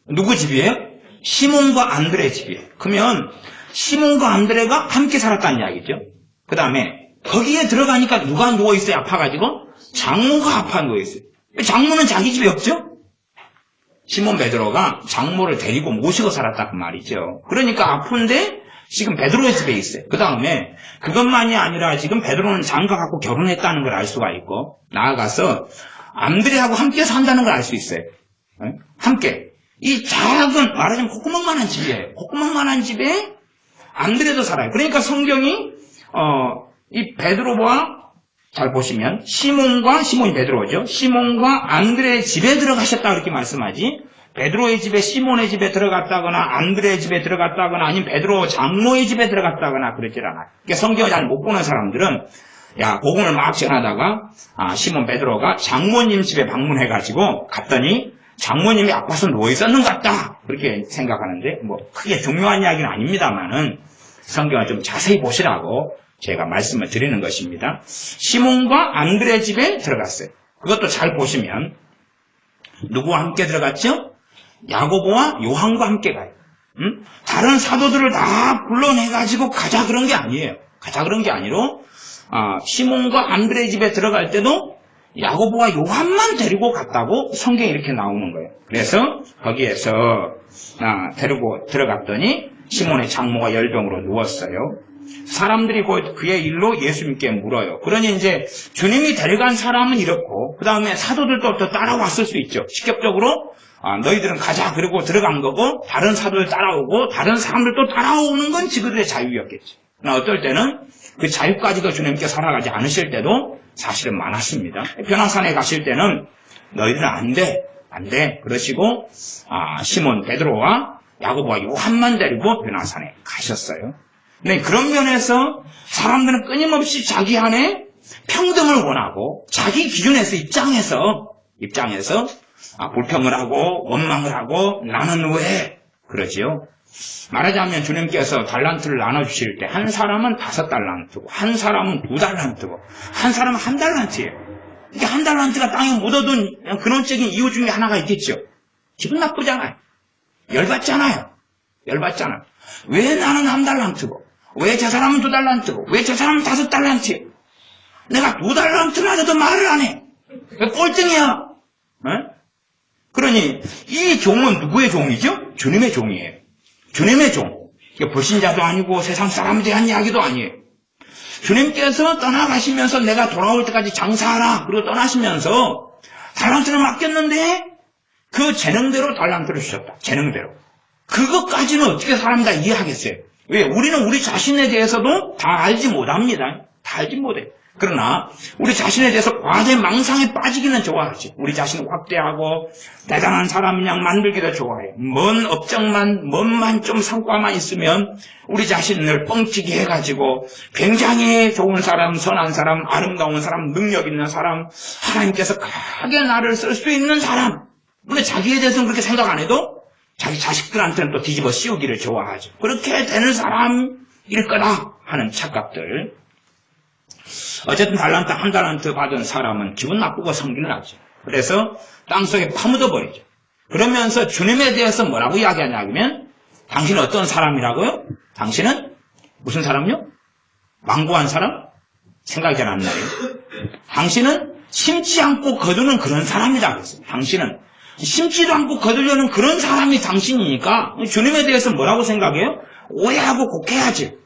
누구 집이에요? 시몬과 안드레의 집이에요. 그러면 시몬과 안드레가 함께 살았다는 이야기죠. 그 다음에 거기에 들어가니까 누가 누워있어요? 아파가지고? 장모가 아파 누워있어요. 장모는 자기 집에 없죠? 시몬 베드로가 장모를 데리고 모시고 살았다 그 말이죠. 그러니까 아픈데 지금 베드로의 집에 있어요. 그 다음에 그것만이 아니라 지금 베드로는 장가 갖고 결혼했다는 걸 알 수가 있고 나아가서 안드레하고 함께 산다는 걸 알 수 있어요. 함께. 이 작은 말하자면 콧구멍만한 집이에요. 콧구멍만한 집에 안드레도 살아요. 그러니까 성경이 이 베드로와 잘 보시면 시몬이 베드로죠. 시몬과 안드레의 집에 들어가셨다 그렇게 말씀하지. 베드로의 집에 시몬의 집에 들어갔다거나 안드레의 집에 들어갔다거나 아니면 베드로 장모의 집에 들어갔다거나 그러질 않아요. 그러니까 성경을 잘 못 보는 사람들은 복음을 막 전하다가 시몬 베드로가 장모님 집에 방문해가지고 갔더니 장모님이 아파서 누워있었는 것 같다 그렇게 생각하는데 뭐 크게 중요한 이야기는 아닙니다만은 성경을 좀 자세히 보시라고 제가 말씀을 드리는 것입니다. 시몬과 안드레 집에 들어갔어요. 그것도 잘 보시면 누구와 함께 들어갔죠? 야고보와 요한과 함께 가요. 다른 사도들을 다 불러내가지고 가자 그런 게 아니에요. 가자 그런 게 아니로 시몬과 안드레 집에 들어갈 때도 야고보와 요한만 데리고 갔다고 성경에 이렇게 나오는 거예요. 그래서 거기에서 데리고 들어갔더니 시몬의 장모가 열병으로 누웠어요. 사람들이 곧 그의 일로 예수님께 물어요. 그러니 이제 주님이 데려간 사람은 이렇고 그 다음에 사도들도 또 따라왔을 수 있죠. 직접적으로 너희들은 가자 그러고 들어간 거고 다른 사도들 따라오고 다른 사람들도 따라오는 건 지그들의 자유였겠죠. 그러나 어떨 때는 그 자유까지도 주님께 살아가지 않으실 때도 사실은 많았습니다. 변화산에 가실 때는 너희들은 안 돼 그러시고 시몬 베드로와 야고보와 요한만 데리고 변화산에 가셨어요. 네, 그런 면에서 사람들은 끊임없이 자기 안에 평등을 원하고 자기 기준에서 입장에서 불평을 하고 원망을 하고 나는 왜 그러지요? 말하자면 주님께서 달란트를 나눠주실 때 한 사람은 5달란트고 한 사람은 2달란트고 한 사람은 1달란트예요. 이게 1달란트가 땅에 묻어둔 근원적인 이유 중에 하나가 있겠죠. 기분 나쁘잖아요. 열받잖아요. 열받잖아. 왜 나는 1달란트고, 왜 저 사람은 2달란트고, 왜 저 사람은 5달란트고, 내가 2달란트 맞아도 말을 안 해. 왜 꼴등이야? 그러니 이 종은 누구의 종이죠? 주님의 종이에요. 주님의 종. 불신자도 아니고 세상 사람에 대한 이야기도 아니에요. 주님께서 떠나가시면서 내가 돌아올 때까지 장사하라. 그리고 떠나시면서 달란트를 맡겼는데 그 재능대로 달란트를 주셨다. 재능대로. 그것까지는 어떻게 사람이 다 이해하겠어요? 왜? 우리는 우리 자신에 대해서도 다 알지 못합니다. 다 알지 못해요. 그러나 우리 자신에 대해서 과대 망상에 빠지기는 좋아하지. 우리 자신을 확대하고 대단한 사람 양 만들기도 좋아해요. 먼 업적만, 뭔만 좀 성과만 있으면 우리 자신을 뻥치기 해가지고 굉장히 좋은 사람, 선한 사람, 아름다운 사람, 능력 있는 사람, 하나님께서 크게 나를 쓸 수 있는 사람. 근데 자기에 대해서는 그렇게 생각 안 해도 자기 자식들한테는 또 뒤집어 씌우기를 좋아하죠. 그렇게 되는 사람일 거다 하는 착각들. 어쨌든 1달란트 받은 사람은 기분 나쁘고 성질 나죠. 그래서 땅속에 파묻어 버리죠. 그러면서 주님에 대해서 뭐라고 이야기하냐면 당신은 어떤 사람이라고요? 당신은 무슨 사람요? 완고한 사람? 생각이 잘 안 나요. 당신은 심지 않고 거두는 그런 사람이다 그랬어요. 당신은 심지도 않고 거두려는 그런 사람이 당신이니까 주님에 대해서 뭐라고 생각해요? 오해하고 곡해하지.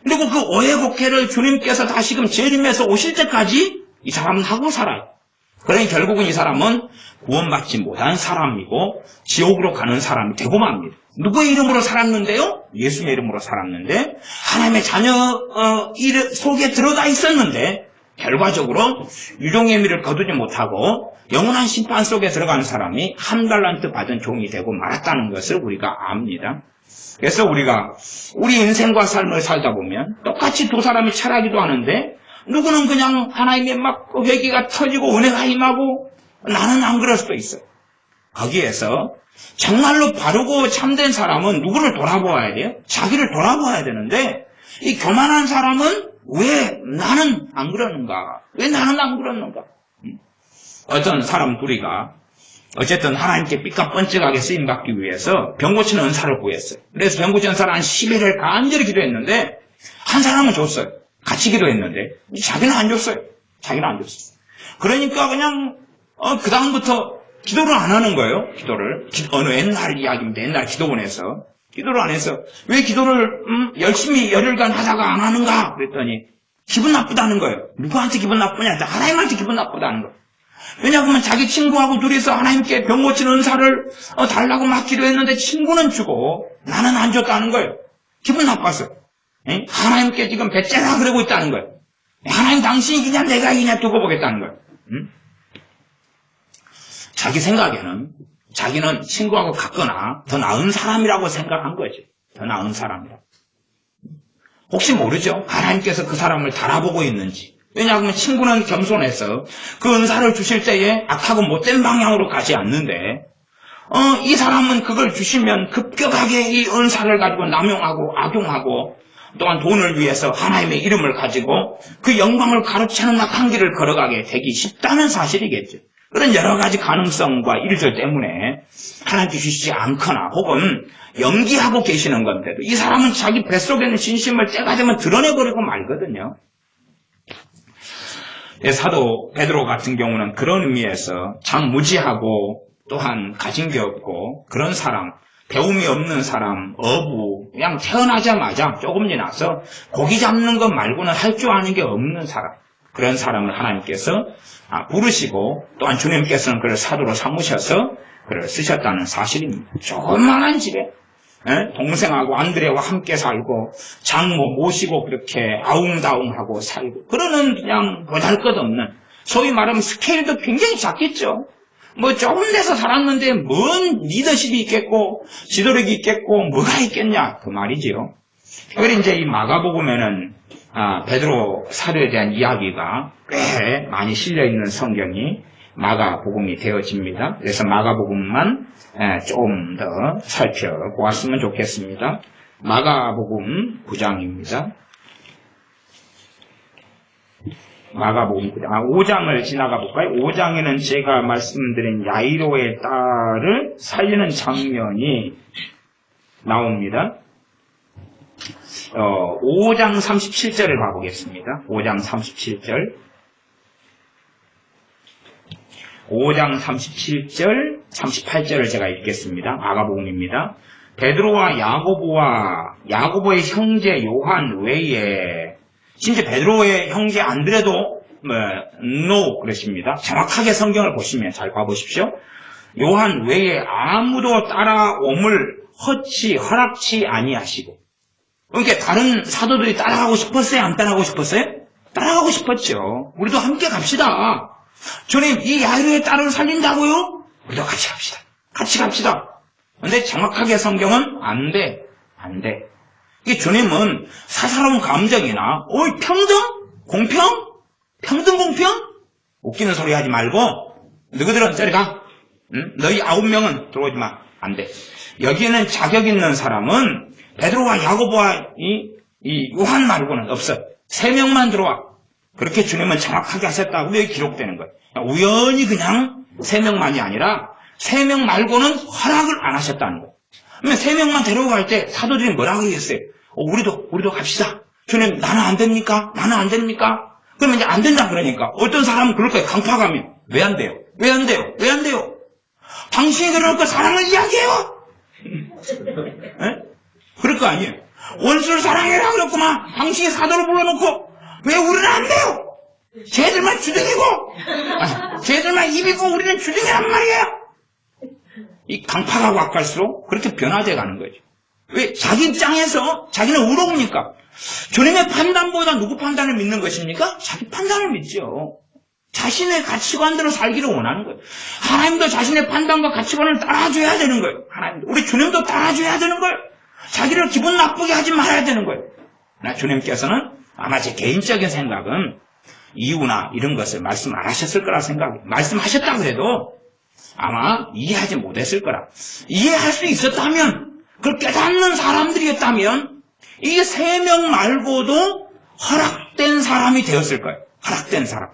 그리고 그 오해 곡해를 주님께서 다시금 재림해서 오실 때까지 이 사람은 하고 살아요. 그러니 결국은 이 사람은 구원받지 못한 사람이고 지옥으로 가는 사람이 되고 맙니다. 누구의 이름으로 살았는데요? 예수의 이름으로 살았는데 하나님의 자녀 속에 들어가 있었는데 결과적으로 유종의 미를 거두지 못하고 영원한 심판 속에 들어간 사람이 1달란트 받은 종이 되고 말았다는 것을 우리가 압니다. 그래서 우리가 우리 인생과 삶을 살다 보면 똑같이 두 사람이 철하기도 하는데 누구는 그냥 하나님의 막 회개가 터지고 은혜가 임하고 나는 안 그럴 수도 있어요. 거기에서 정말로 바르고 참된 사람은 누구를 돌아보아야 돼요? 자기를 돌아보아야 되는데 이 교만한 사람은 왜 나는 안 그러는가? 왜 나는 안 그러는가? 어떤 사람 둘이가 어쨌든 하나님께 삐까뻔쩍하게 쓰임받기 위해서 병 고치는 은사를 구했어요. 그래서 병 고치는 은사를 한 10일을 간절히 기도했는데 한 사람은 줬어요. 같이 기도했는데 자기는 안 줬어요. 자기는 안 줬어요. 그러니까 그냥 그 다음부터 기도를 안 하는 거예요. 기도를. 어느 옛날 이야기입니다. 옛날 기도원에서 기도를 안 해서 왜 기도를 열심히 열흘간 하다가 안 하는가 그랬더니 기분 나쁘다는 거예요. 누구한테 기분 나쁘냐? 하나님한테 기분 나쁘다는 거예요. 왜냐하면 자기 친구하고 둘이서 하나님께 병 고치는 은사를 달라고 막 기도했는데 친구는 주고 나는 안 줬다는 거예요. 기분 나빴어요. 하나님께 지금 배째라 그러고 있다는 거예요. 하나님 당신이 이기냐 내가 이기냐 두고 보겠다는 거예요. 자기 생각에는 자기는 친구하고 같거나 더 나은 사람이라고 생각한 거지. 더 나은 사람이라고. 혹시 모르죠. 하나님께서 그 사람을 달아보고 있는지. 왜냐하면 친구는 겸손해서 그 은사를 주실 때에 악하고 못된 방향으로 가지 않는데 이 사람은 그걸 주시면 급격하게 이 은사를 가지고 남용하고 악용하고 또한 돈을 위해서 하나님의 이름을 가지고 그 영광을 가로채는 악한 길을 걸어가게 되기 쉽다는 사실이겠죠. 그런 여러 가지 가능성과 일들 때문에 하나님께 주시지 않거나 혹은 연기하고 계시는 건데도 이 사람은 자기 뱃속에 있는 진심을 때가 되면 드러내버리고 말거든요. 사도 베드로 같은 경우는 그런 의미에서 장무지하고 또한 가진 게 없고 그런 사람, 배움이 없는 사람, 어부, 그냥 태어나자마자 조금 지나서 고기 잡는 것 말고는 할 줄 아는 게 없는 사람, 그런 사람을 하나님께서 부르시고 또한 주님께서는 그를 사도로 삼으셔서 그를 쓰셨다는 사실입니다. 조그만한 집에 동생하고 안드레와 함께 살고 장모 모시고 그렇게 아웅다웅하고 살고 그러는 그냥 보잘것없는 소위 말하면 스케일도 굉장히 작겠죠. 뭐 조금 데서 살았는데 뭔 리더십이 있겠고 지도력이 있겠고 뭐가 있겠냐 그 말이지요. 그래 이제 이 마가복음에는 베드로 사도에 대한 이야기가 꽤 많이 실려있는 성경이 마가복음이 되어집니다. 그래서 마가복음만 조금 더 살펴보았으면 좋겠습니다. 마가복음 9장입니다. 마가복음 5장을 지나가 볼까요? 5장에는 제가 말씀드린 야이로의 딸을 살리는 장면이 나옵니다. 5장 37절을 봐보겠습니다. 5장 37절. 5장 37절, 38절을 제가 읽겠습니다. 마가복음입니다. 베드로와 야고보의 형제 요한 외에, 심지어 베드로의 형제 안드레도 no 그러십니다. 정확하게 성경을 보시면 잘 봐보십시오. 요한 외에 아무도 따라옴을 허락치 아니하시고. 그러니까 다른 사도들이 따라가고 싶었어요? 안 따라가고 싶었어요? 따라가고 싶었죠. 우리도 함께 갑시다. 주님, 이 야이로의 딸을 살린다고요? 우리도 같이 갑시다. 같이 갑시다. 근데 정확하게 성경은 안 돼. 이게 주님은 사사로운 감정이나, 평등? 공평? 평등 공평? 웃기는 소리 하지 말고, 너희들은 저리 가. 응? 너희 9명은 들어오지 마. 안 돼. 여기에는 자격 있는 사람은 베드로와 야고보와 이 요한 말고는 없어. 3명만 들어와. 그렇게 주님은 정확하게 하셨다고 여기 기록되는 거예요. 우연히 그냥 3명만이 아니라 3명 말고는 허락을 안 하셨다는 거예요. 그러면 3명만 데려갈 때 사도들이 뭐라고 얘기했어요? 우리도 갑시다. 주님, 나는 안 됩니까? 나는 안 됩니까? 그러면 이제 안 된다 그러니까 어떤 사람은 그럴 거예요. 강파가면. 왜 안 돼요? 왜 안 돼요? 왜 안 돼요? 당신이 그러니까 사랑을 이야기해요? 에? 그럴 거 아니에요. 원수를 사랑해라 그랬구만. 당신이 사도를 불러놓고 왜 우리는 안 돼요? 쟤들만 주둥이고 쟤들만 입이고 우리는 주둥이란 말이에요. 이 강파가고 갈수록 그렇게 변화돼 가는 거죠. 왜? 자기 입장에서 자기는 의로우니까. 주님의 판단보다 누구 판단을 믿는 것입니까? 자기 판단을 믿죠. 자신의 가치관대로 살기를 원하는 거예요. 하나님도 자신의 판단과 가치관을 따라줘야 되는 거예요. 하나님도. 우리 주님도 따라줘야 되는 거예요. 자기를 기분 나쁘게 하지 말아야 되는 거예요. 주님께서는 아마 제 개인적인 생각은 이유나 이런 것을 말씀 안 하셨을 거라 생각해요. 말씀하셨다 그래도 아마 이해하지 못했을 거라. 이해할 수 있었다면, 그걸 깨닫는 사람들이었다면 이 3명 말고도 허락된 사람이 되었을 거예요. 허락된 사람.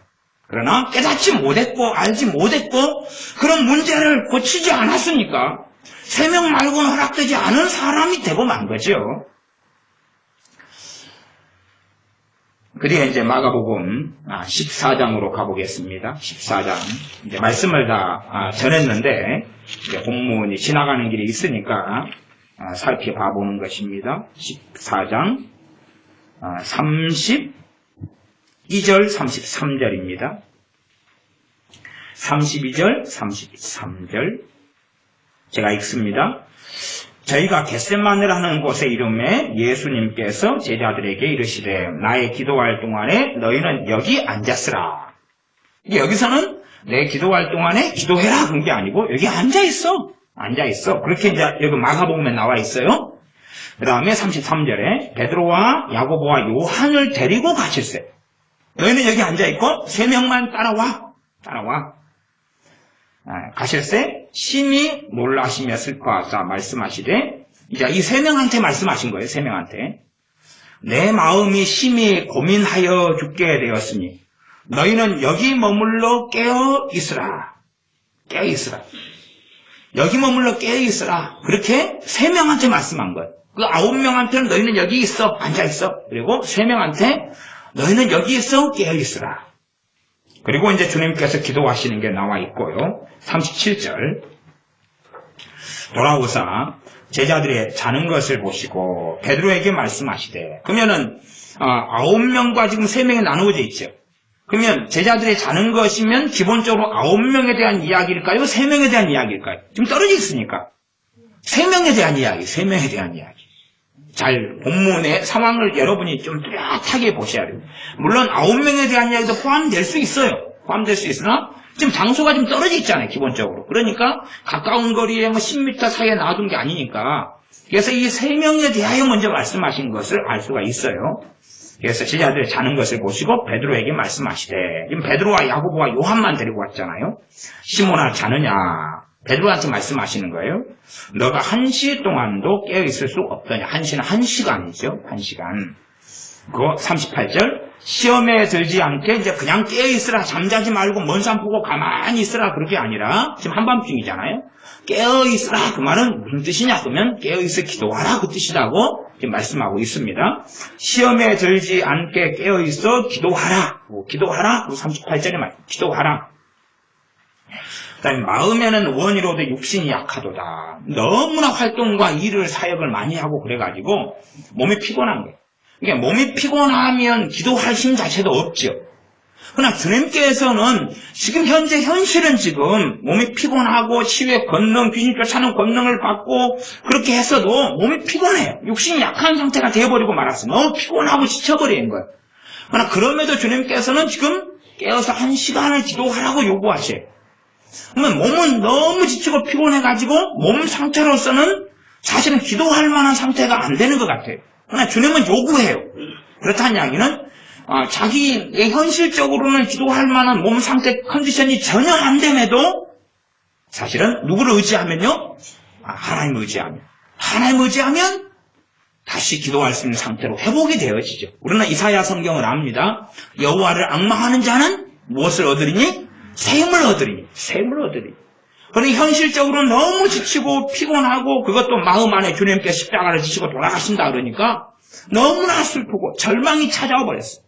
그러나 깨닫지 못했고 알지 못했고 그런 문제를 고치지 않았으니까 3명 말고는 허락되지 않은 사람이 되고 만 거죠. 그리고 이제 마가복음 14장으로 가보겠습니다. 14장. 이제 말씀을 다 전했는데 이제 본문이 지나가는 길이 있으니까 살펴봐 보는 것입니다. 14장 32절 33절입니다. 32절 33절 제가 읽습니다. 저희가 겟세마네를 하는 곳에 이름에 예수님께서 제자들에게 이르시되 나의 기도할 동안에 너희는 여기 앉았으라. 여기서는 내 기도할 동안에 기도해라 그런 게 아니고 여기 앉아있어. 그렇게 이제 여기 마가복음에 나와 있어요. 그 다음에 33절에 베드로와 야고보와 요한을 데리고 가실세. 너희는 여기 앉아있고 3명만 따라와. 가실세 심히 놀라시며 슬퍼하사 말씀하시되, 이제 이 3명한테 말씀하신 거예요. 3명한테 내 마음이 심히 고민하여 죽게 되었으니 너희는 여기 머물러 깨어 있으라. 여기 머물러 깨어 있으라. 그렇게 3명한테 말씀한 거예요. 그 9명한테는 너희는 여기 있어, 앉아 있어. 그리고 3명한테 너희는 여기 있어, 깨어 있으라. 그리고 이제 주님께서 기도하시는 게 나와 있고요. 37절 돌아오사 제자들이 자는 것을 보시고 베드로에게 말씀하시되, 그러면은 9명과 지금 3명이 나누어져 있죠. 그러면 제자들이 자는 것이면 기본적으로 9명에 대한 이야기일까요? 3명에 대한 이야기일까요? 지금 떨어져 있으니까 3명에 대한 이야기. 잘 본문의 상황을 여러분이 좀 뚜렷하게 보셔야 돼요. 물론 9명에 대한 이야기도 포함될 수 있어요. 포함될 수 있으나 지금 장소가 좀 떨어져 있잖아요. 기본적으로. 그러니까 가까운 거리에 10m 사이에 놔둔 게 아니니까, 그래서 이 3명에 대하여 먼저 말씀하신 것을 알 수가 있어요. 그래서 제자들이 자는 것을 보시고 베드로에게 말씀하시되, 지금 베드로와 야고보와 요한만 데리고 왔잖아요. 시몬아 자느냐. 베드로한테 말씀하시는 거예요. 너가 1시 동안도 깨어있을 수 없더냐. 1시는 1시간이죠. 1시간. 그 38절 시험에 들지 않게 이제 그냥 깨어있으라, 잠자지 말고 먼 산 보고 가만히 있으라, 그렇게 아니라 지금 한밤중이잖아요. 깨어있으라, 그 말은 무슨 뜻이냐? 그러면 깨어있어 기도하라, 그 뜻이라고 지금 말씀하고 있습니다. 시험에 들지 않게 깨어있어 기도하라, 기도하라, 38절에 말, 기도하라. 그다음에 마음에는 원이로도 육신이 약하도다. 너무나 활동과 일을 사역을 많이 하고 그래가지고 몸이 피곤한 거예요. 그러니까 몸이 피곤하면 기도할 힘 자체도 없죠. 그러나 주님께서는 지금 현재 현실은 지금 몸이 피곤하고 치유의 권능, 귀신 쫓아내는 권능을 받고 그렇게 했어도 몸이 피곤해요. 육신이 약한 상태가 되어버리고 말았어요. 너무 피곤하고 지쳐버린 거예요. 그러나 그럼에도 주님께서는 지금 깨어서 1시간을 기도하라고 요구하셔요. 그러면 몸은 너무 지치고 피곤해가지고 몸 상태로서는 사실은 기도할 만한 상태가 안 되는 것 같아요. 그러나 주님은 요구해요. 그렇다는 이야기는 자기의 현실적으로는 기도할 만한 몸 상태 컨디션이 전혀 안 됨에도 사실은 누구를 의지하면요? 하나님을 의지하면. 하나님을 의지하면 다시 기도할 수 있는 상태로 회복이 되어지죠. 우리는 이사야 성경을 압니다. 여호와를 앙망하는 자는 무엇을 얻으리니? 샘을 얻으리니. 샘을 얻으리니. 그러니 현실적으로 너무 지치고 피곤하고 그것도 마음 안에 주님께 십자가를 지시고 돌아가신다 그러니까 너무나 슬프고 절망이 찾아와 버렸어요.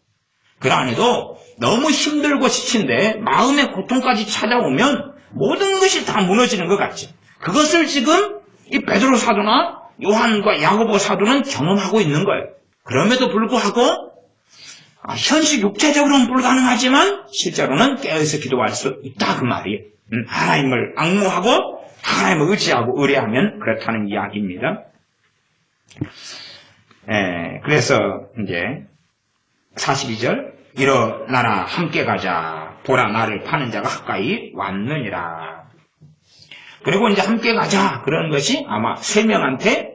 그 안에도 너무 힘들고 지친데 마음의 고통까지 찾아오면 모든 것이 다 무너지는 것 같죠. 그것을 지금 이 베드로 사도나 요한과 야고보 사도는 경험하고 있는 거예요. 그럼에도 불구하고 현실 육체적으로는 불가능하지만 실제로는 깨어있어 기도할 수 있다 그 말이에요. 하나님을 앙모하고 하나님을 의지하고 의뢰하면 그렇다는 이야기입니다. 그래서 이제 42절 일어나라 함께 가자 보라 나를 파는 자가 가까이 왔느니라. 그리고 이제 함께 가자 그러는 것이 아마 3명한테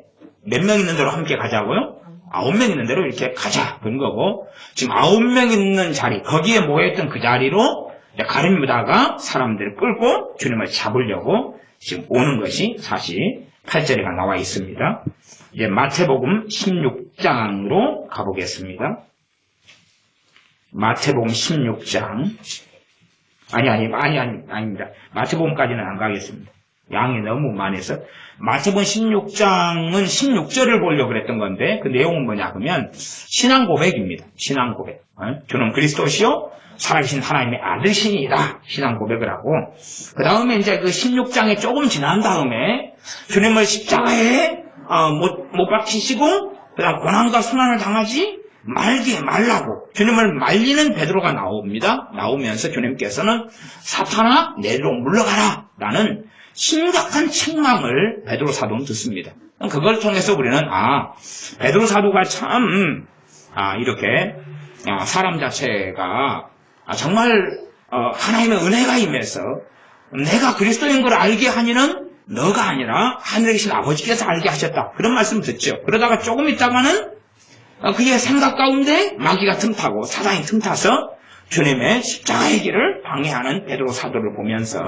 몇 명 있는 대로 함께 가자고요? 9명 있는 대로 이렇게 가자 그런 거고 지금 9명 있는 자리 거기에 모여있던 그 자리로 가룟유다가 사람들을 끌고 주님을 잡으려고 지금 오는 것이 48절에 나와 있습니다. 이제 마태복음 16장으로 가보겠습니다. 마태복음 16장 아닙니다. 마태복음까지는 안 가겠습니다. 양이 너무 많아서 마태복음 16장은 16절을 보려고 그랬던 건데 그 내용은 뭐냐 하면 신앙 고백입니다. 신앙 고백. 주는 그리스도시요 살아계신 하나님의 아들이시니이다. 신앙 고백을 하고 그 다음에 이제 그 16장에 조금 지난 다음에 주님을 십자가에 못 박히시고 그 다음 고난과 순환을 당하지 말라고 주님을 말리는 베드로가 나옵니다. 나오면서 주님께서는 사탄아 내리로 물러가라 라는 심각한 책망을 베드로 사도는 듣습니다. 그걸 통해서 우리는 베드로 사도가 참 이렇게 사람 자체가 정말 하나님의 은혜가 임해서 내가 그리스도인 걸 알게 하니는 너가 아니라 하늘에 계신 아버지께서 알게 하셨다. 그런 말씀 듣죠. 그러다가 조금 있다가는 그의 생각 가운데 마귀가 틈타고 사단이 틈타서 주님의 십자가의 길을 방해하는 베드로 사도를 보면서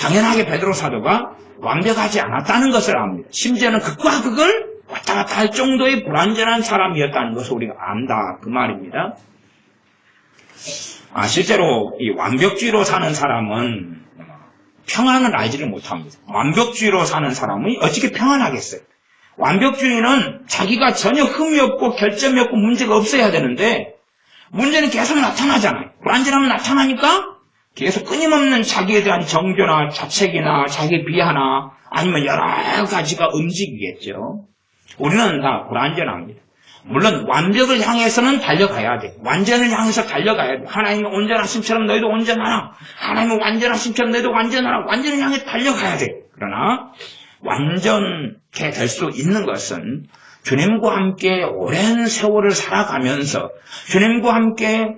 당연하게 베드로 사도가 완벽하지 않았다는 것을 압니다. 심지어는 극과 극을 왔다 갔다 할 정도의 불완전한 사람이었다는 것을 우리가 안다 그 말입니다. 실제로 이 완벽주의로 사는 사람은 평안을 알지를 못합니다. 완벽주의로 사는 사람이 어떻게 평안하겠어요? 완벽주의는 자기가 전혀 흠이 없고 결점이 없고 문제가 없어야 되는데 문제는 계속 나타나잖아요. 불완전하면 나타나니까 계속 끊임없는 자기에 대한 정죄나 자책이나 자기 비하나 아니면 여러 가지가 움직이겠죠. 우리는 다 불완전합니다. 물론 완벽을 향해서는 달려가야 돼. 완전을 향해서 달려가야 돼. 하나님의 온전하심처럼 너희도 온전하라. 하나님의 완전하심처럼 너희도 완전하라. 완전을 향해 달려가야 돼. 그러나 완전케 될 수 있는 것은 주님과 함께 오랜 세월을 살아가면서 주님과 함께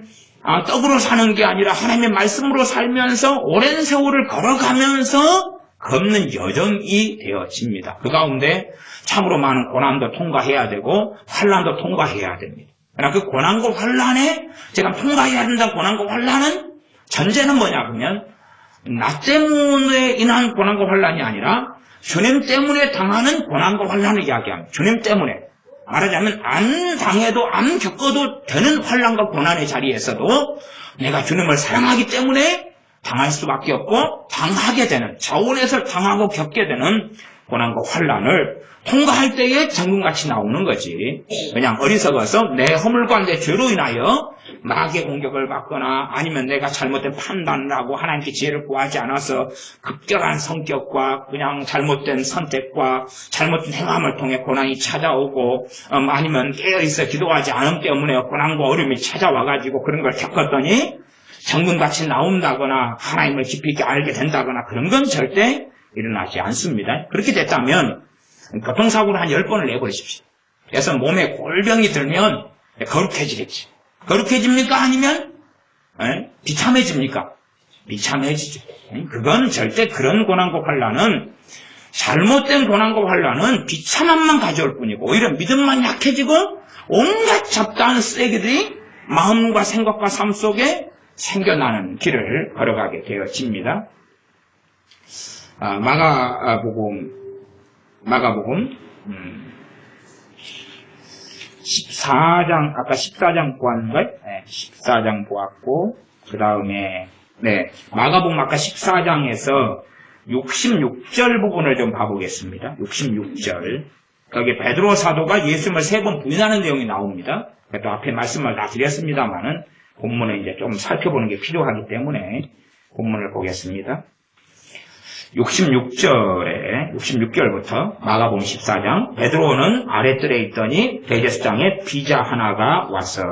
떡으로 사는 게 아니라 하나님의 말씀으로 살면서 오랜 세월을 걸어가면서 걷는 여정이 되어집니다. 그 가운데 참으로 많은 고난도 통과해야 되고 환난도 통과해야 됩니다. 그러나 그 고난과 환난에 제가 통과해야 된다는 고난과 환난은 전제는 뭐냐 그러면 나 때문에 인한 고난과 환난이 아니라 주님 때문에 당하는 고난과 환난을 이야기합니다. 주님 때문에 말하자면 안 당해도 안 겪어도 되는 환난과 고난의 자리에서도 내가 주님을 사랑하기 때문에 당할 수밖에 없고 당하게 되는, 자원해서 당하고 겪게 되는 고난과 환난을 통과할 때에 정금같이 나오는 거지. 그냥 어리석어서 내 허물과 내 죄로 인하여 마귀의 공격을 받거나 아니면 내가 잘못된 판단을 하고 하나님께 지혜를 구하지 않아서 급격한 성격과 그냥 잘못된 선택과 잘못된 행함을 통해 고난이 찾아오고 아니면 깨어있어 기도하지 않음 때문에 고난과 어려움이 찾아와가지고 그런 걸 겪었더니 정금같이 나온다거나 하나님을 깊이 있게 알게 된다거나 그런 건 절대 일어나지 않습니다. 그렇게 됐다면 교통사고를 한 10번을 내버리십시오. 그래서 몸에 골병이 들면 거룩해지겠지. 거룩해집니까? 아니면 비참해집니까? 비참해지죠. 그건 절대 그런 고난과 환난은, 잘못된 고난과 환난은 비참함만 가져올 뿐이고 오히려 믿음만 약해지고 온갖 잡다한 쓰레기들이 마음과 생각과 삶 속에 생겨나는 길을 걸어가게 되어집니다. 마가복음 14장, 아까 14장 보았는가요? 네, 14장 보았고, 그 다음에, 마가복음 아까 14장에서 66절 부분을 좀 봐보겠습니다. 66절. 거기 베드로 사도가 예수님을 3번 부인하는 내용이 나옵니다. 또 앞에 말씀을 다 드렸습니다만은, 본문을 이제 좀 살펴보는 게 필요하기 때문에, 본문을 보겠습니다. 66절부터 마가복음 14장, 베드로는 아랫뜰에 있더니 대제사장의 비자 하나가 와서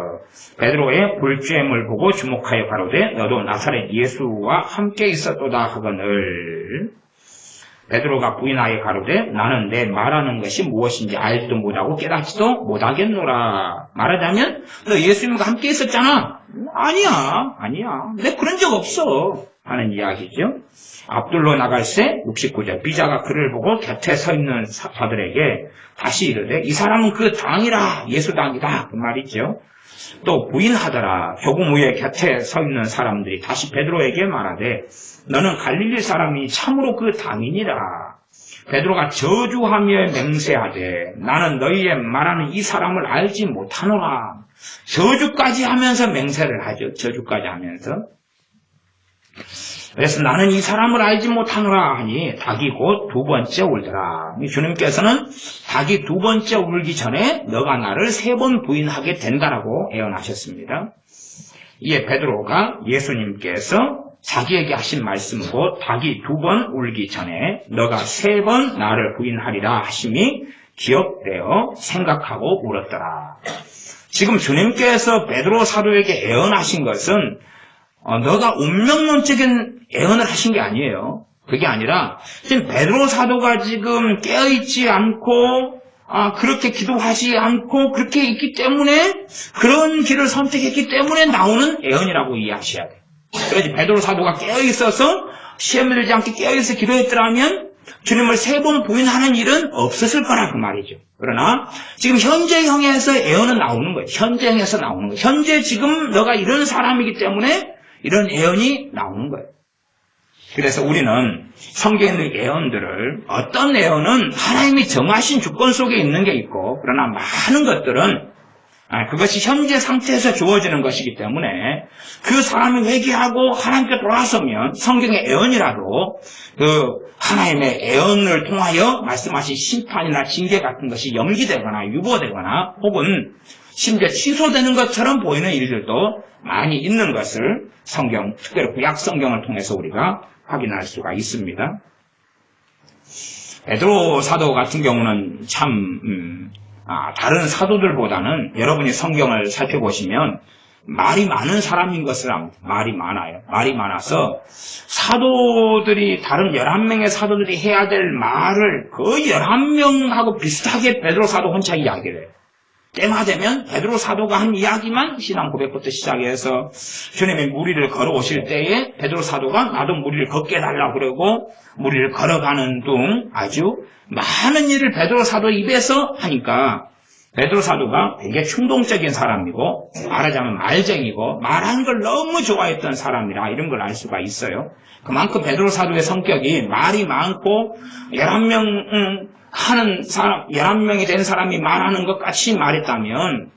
베드로의 불죄임을 보고 주목하여 가로되 너도 나사렛 예수와 함께 있었도다 하거늘, 베드로가 부인하여 가로되 나는 내 말하는 것이 무엇인지 알지도 못하고 깨닫지도 못하겠노라. 말하자면 너 예수님과 함께 있었잖아. 아니야. 내 그런 적 없어 하는 이야기죠. 앞둘러 나갈새 69절, 비자가 그를 보고 곁에 서 있는 사들에게 다시 이르되 이 사람은 그 당이라, 예수 당이다 그 말이죠. 또 부인하더라. 조금 후에 곁에 서 있는 사람들이 다시 베드로에게 말하되 너는 갈릴리 사람이 참으로 그 당이니라. 베드로가 저주하며 맹세하되 나는 너희의 말하는 이 사람을 알지 못하노라. 저주까지 하면서 맹세를 하죠. 저주까지 하면서. 그래서 나는 이 사람을 알지 못하노라 하니 닭이 곧 2번째 울더라. 주님께서는 닭이 2번째 울기 전에 너가 나를 3번 부인하게 된다라고 예언하셨습니다. 이에 베드로가 예수님께서 자기에게 하신 말씀 곧 닭이 2번 울기 전에 너가 3번 나를 부인하리라 하심이 기억되어 생각하고 울었더라. 지금 주님께서 베드로 사도에게 예언하신 것은 너가 운명론적인 예언을 하신 게 아니에요. 그게 아니라 지금 베드로 사도가 지금 깨어있지 않고 그렇게 기도하지 않고 그렇게 있기 때문에 그런 길을 선택했기 때문에 나오는 예언이라고 이해하셔야 돼요. 그래서 베드로 사도가 깨어있어서 시험에 들지 않게 깨어있어 기도했더라면 주님을 3번 부인하는 일은 없었을 거라 그 말이죠. 그러나 지금 현재형에서 예언은 나오는 거예요. 현재형에서 나오는 거예요. 현재 지금 너가 이런 사람이기 때문에 이런 예언이 나오는 거예요. 그래서 우리는 성경에 있는 예언들을, 어떤 예언은 하나님이 정하신 주권 속에 있는 게 있고, 그러나 많은 것들은 그것이 현재 상태에서 주어지는 것이기 때문에 그 사람이 회개하고 하나님께 돌아서면 성경의 예언이라도 그 하나님의 예언을 통하여 말씀하신 심판이나 징계 같은 것이 연기되거나 유보되거나 혹은 심지어 취소되는 것처럼 보이는 일들도 많이 있는 것을 성경, 특별히 구약 성경을 통해서 우리가 확인할 수가 있습니다. 베드로 사도 같은 경우는 참 다른 사도들보다는 여러분이 성경을 살펴보시면 말이 많은 사람인 것을 압니다. 말이 많아요. 말이 많아서 사도들이, 다른 11명의 사도들이 해야 될 말을 거의 11명하고 비슷하게 베드로 사도 혼자 이야기를 해요. 때마 되면 베드로 사도가 한 이야기만 신앙 고백부터 시작해서 주님이 무리를 걸어오실 때에 베드로 사도가 나도 무리를 걷게 해달라고 그러고 무리를 걸어가는 등 아주 많은 일을 베드로 사도 입에서 하니까 베드로 사도가 되게 충동적인 사람이고 말하자면 말쟁이고 말하는 걸 너무 좋아했던 사람이라 이런 걸 알 수가 있어요. 그만큼 베드로 사도의 성격이 말이 많고 11명 하는 사람, 11명이 된 사람이 말하는 것 같이 말했다면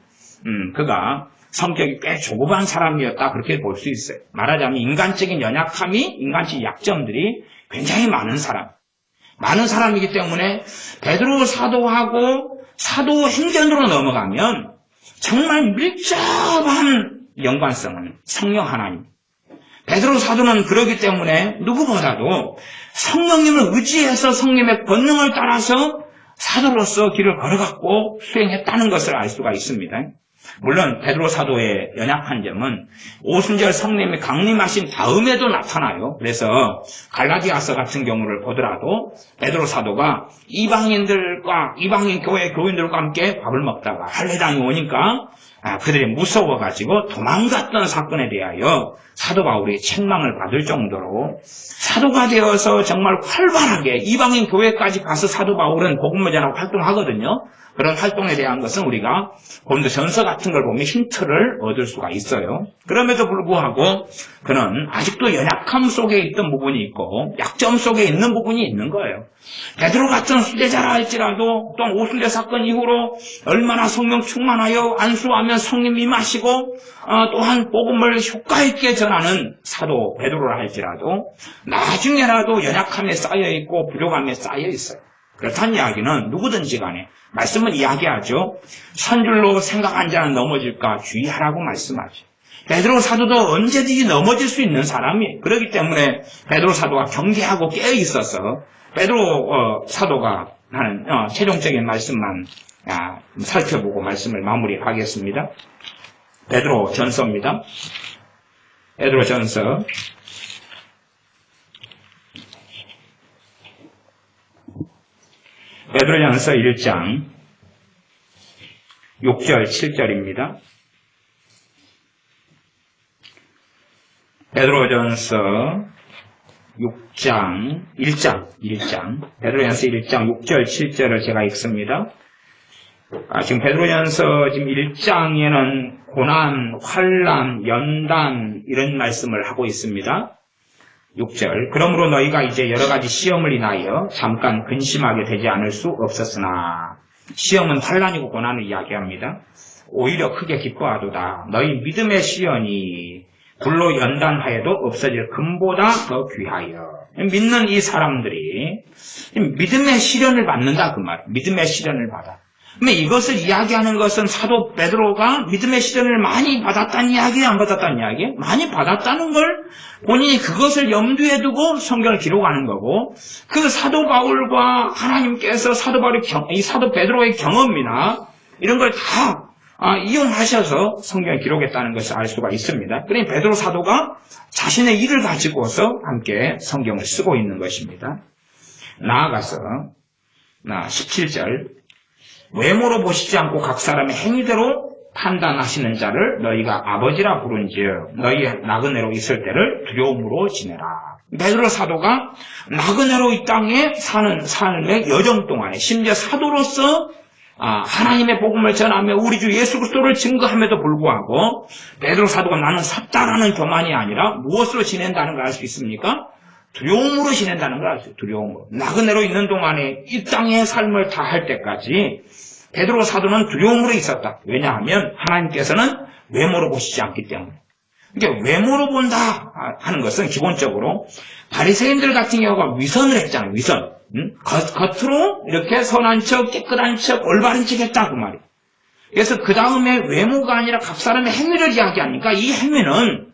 그가 성격이 꽤 조급한 사람이었다 그렇게 볼 수 있어요. 말하자면 인간적인 연약함이 인간적인 약점들이 굉장히 많은 사람이기 때문에 베드로 사도하고 사도 행전으로 넘어가면 정말 밀접한 연관성은 성령 하나님. 베드로 사도는 그러기 때문에 누구보다도 성령님을 의지해서 성령의 권능을 따라서 사도로서 길을 걸어갔고 수행했다는 것을 알 수가 있습니다. 물론 베드로 사도의 연약한 점은 오순절 성령님이 강림하신 다음에도 나타나요. 그래서 갈라디아서 같은 경우를 보더라도 베드로 사도가 이방인 교회 교인들과 함께 밥을 먹다가 할례당이 오니까 그들이 무서워가지고 도망갔던 사건에 대하여 사도 바울이 책망을 받을 정도로 사도가 되어서 정말 활발하게 이방인 교회까지 가서 사도 바울은 복음을 전하고 활동하거든요. 그런 활동에 대한 것은 우리가 고린도전서 같은 걸 보면 힌트를 얻을 수가 있어요. 그럼에도 불구하고 그는 아직도 연약함 속에 있던 부분이 있고 약점 속에 있는 부분이 있는 거예요. 베드로 같은 수제자라 할지라도 또 오순절 사건 이후로 얼마나 성령 충만하여 안수하면 성령 임하시고 또한 복음을 효과 있게 전하는 사도 베드로라 할지라도 나중에라도 연약함에 쌓여있고 부족함에 쌓여있어요. 그렇다는 이야기는 누구든지 간에 말씀은 이야기하죠. 선줄로 생각한 자는 넘어질까 주의하라고 말씀하죠. 베드로 사도도 언제든지 넘어질 수 있는 사람이 그렇기 때문에 베드로 사도가 경계하고 깨어 있어서 베드로 사도가 하는 최종적인 말씀만 살펴보고 말씀을 마무리하겠습니다. 베드로 전서입니다. 베드로 전서 베드로전서 1장 6절 7절입니다. 베드로전서 1장 베드로전서 1장 6절 7절을 제가 읽습니다. 지금 베드로전서 지금 1장에는 고난, 환난, 연단 이런 말씀을 하고 있습니다. 6절 그러므로 너희가 이제 여러 가지 시험을 인하여 잠깐 근심하게 되지 않을 수 없었으나 시험은 환난이고 고난을 이야기합니다. 오히려 크게 기뻐하도다. 너희 믿음의 시련이 불로 연단하여도 없어질 금보다 더 귀하여. 믿는 이 사람들이 믿음의 시련을 받는다 그 말. 믿음의 시련을 받아. 그러면 이것을 이야기하는 것은 사도 베드로가 믿음의 시련을 많이 받았다는 이야기예요? 안 받았다는 이야기예요? 많이 받았다는 걸 본인이 그것을 염두에 두고 성경을 기록하는 거고 그 사도 바울과 하나님께서 사도 베드로의 경험이나 이런 걸 다 이용하셔서 성경을 기록했다는 것을 알 수가 있습니다. 그러니 베드로 사도가 자신의 일을 가지고서 함께 성경을 쓰고 있는 것입니다. 나아가서 17절 외모로 보시지 않고 각 사람의 행위대로 판단하시는 자를 너희가 아버지라 부른즉 너희의 나그네로 있을 때를 두려움으로 지내라. 베드로 사도가 나그네로 이 땅에 사는 삶의 여정 동안에 심지어 사도로서 하나님의 복음을 전하며 우리 주 예수 그리스도를 증거함에도 불구하고 베드로 사도가 나는 섰다라는 교만이 아니라 무엇으로 지낸다는 걸 알 수 있습니까? 두려움으로 지낸다는 걸 알 수 있어요. 두려움으로. 나그네로 있는 동안에 이 땅의 삶을 다 할 때까지 베드로 사도는 두려움으로 있었다. 왜냐하면 하나님께서는 외모로 보시지 않기 때문에. 그러니까 외모로 본다 하는 것은 기본적으로 바리새인들 같은 경우가 위선을 했잖아요. 위선. 겉으로 이렇게 선한 척, 깨끗한 척, 올바른 척 했다 그 말이에요. 그래서 그 다음에 외모가 아니라 각 사람의 행위를 이야기하니까 이 행위는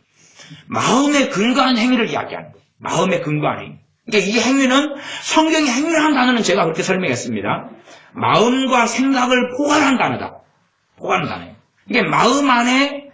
마음에 근거한 행위를 이야기하는 거예요. 마음에 근거한 행위. 그러니까 이 행위는 성경이 행위라는 단어는 제가 그렇게 설명했습니다. 마음과 생각을 포괄한 단어다. 포괄한 단어예요. 이게 마음 안에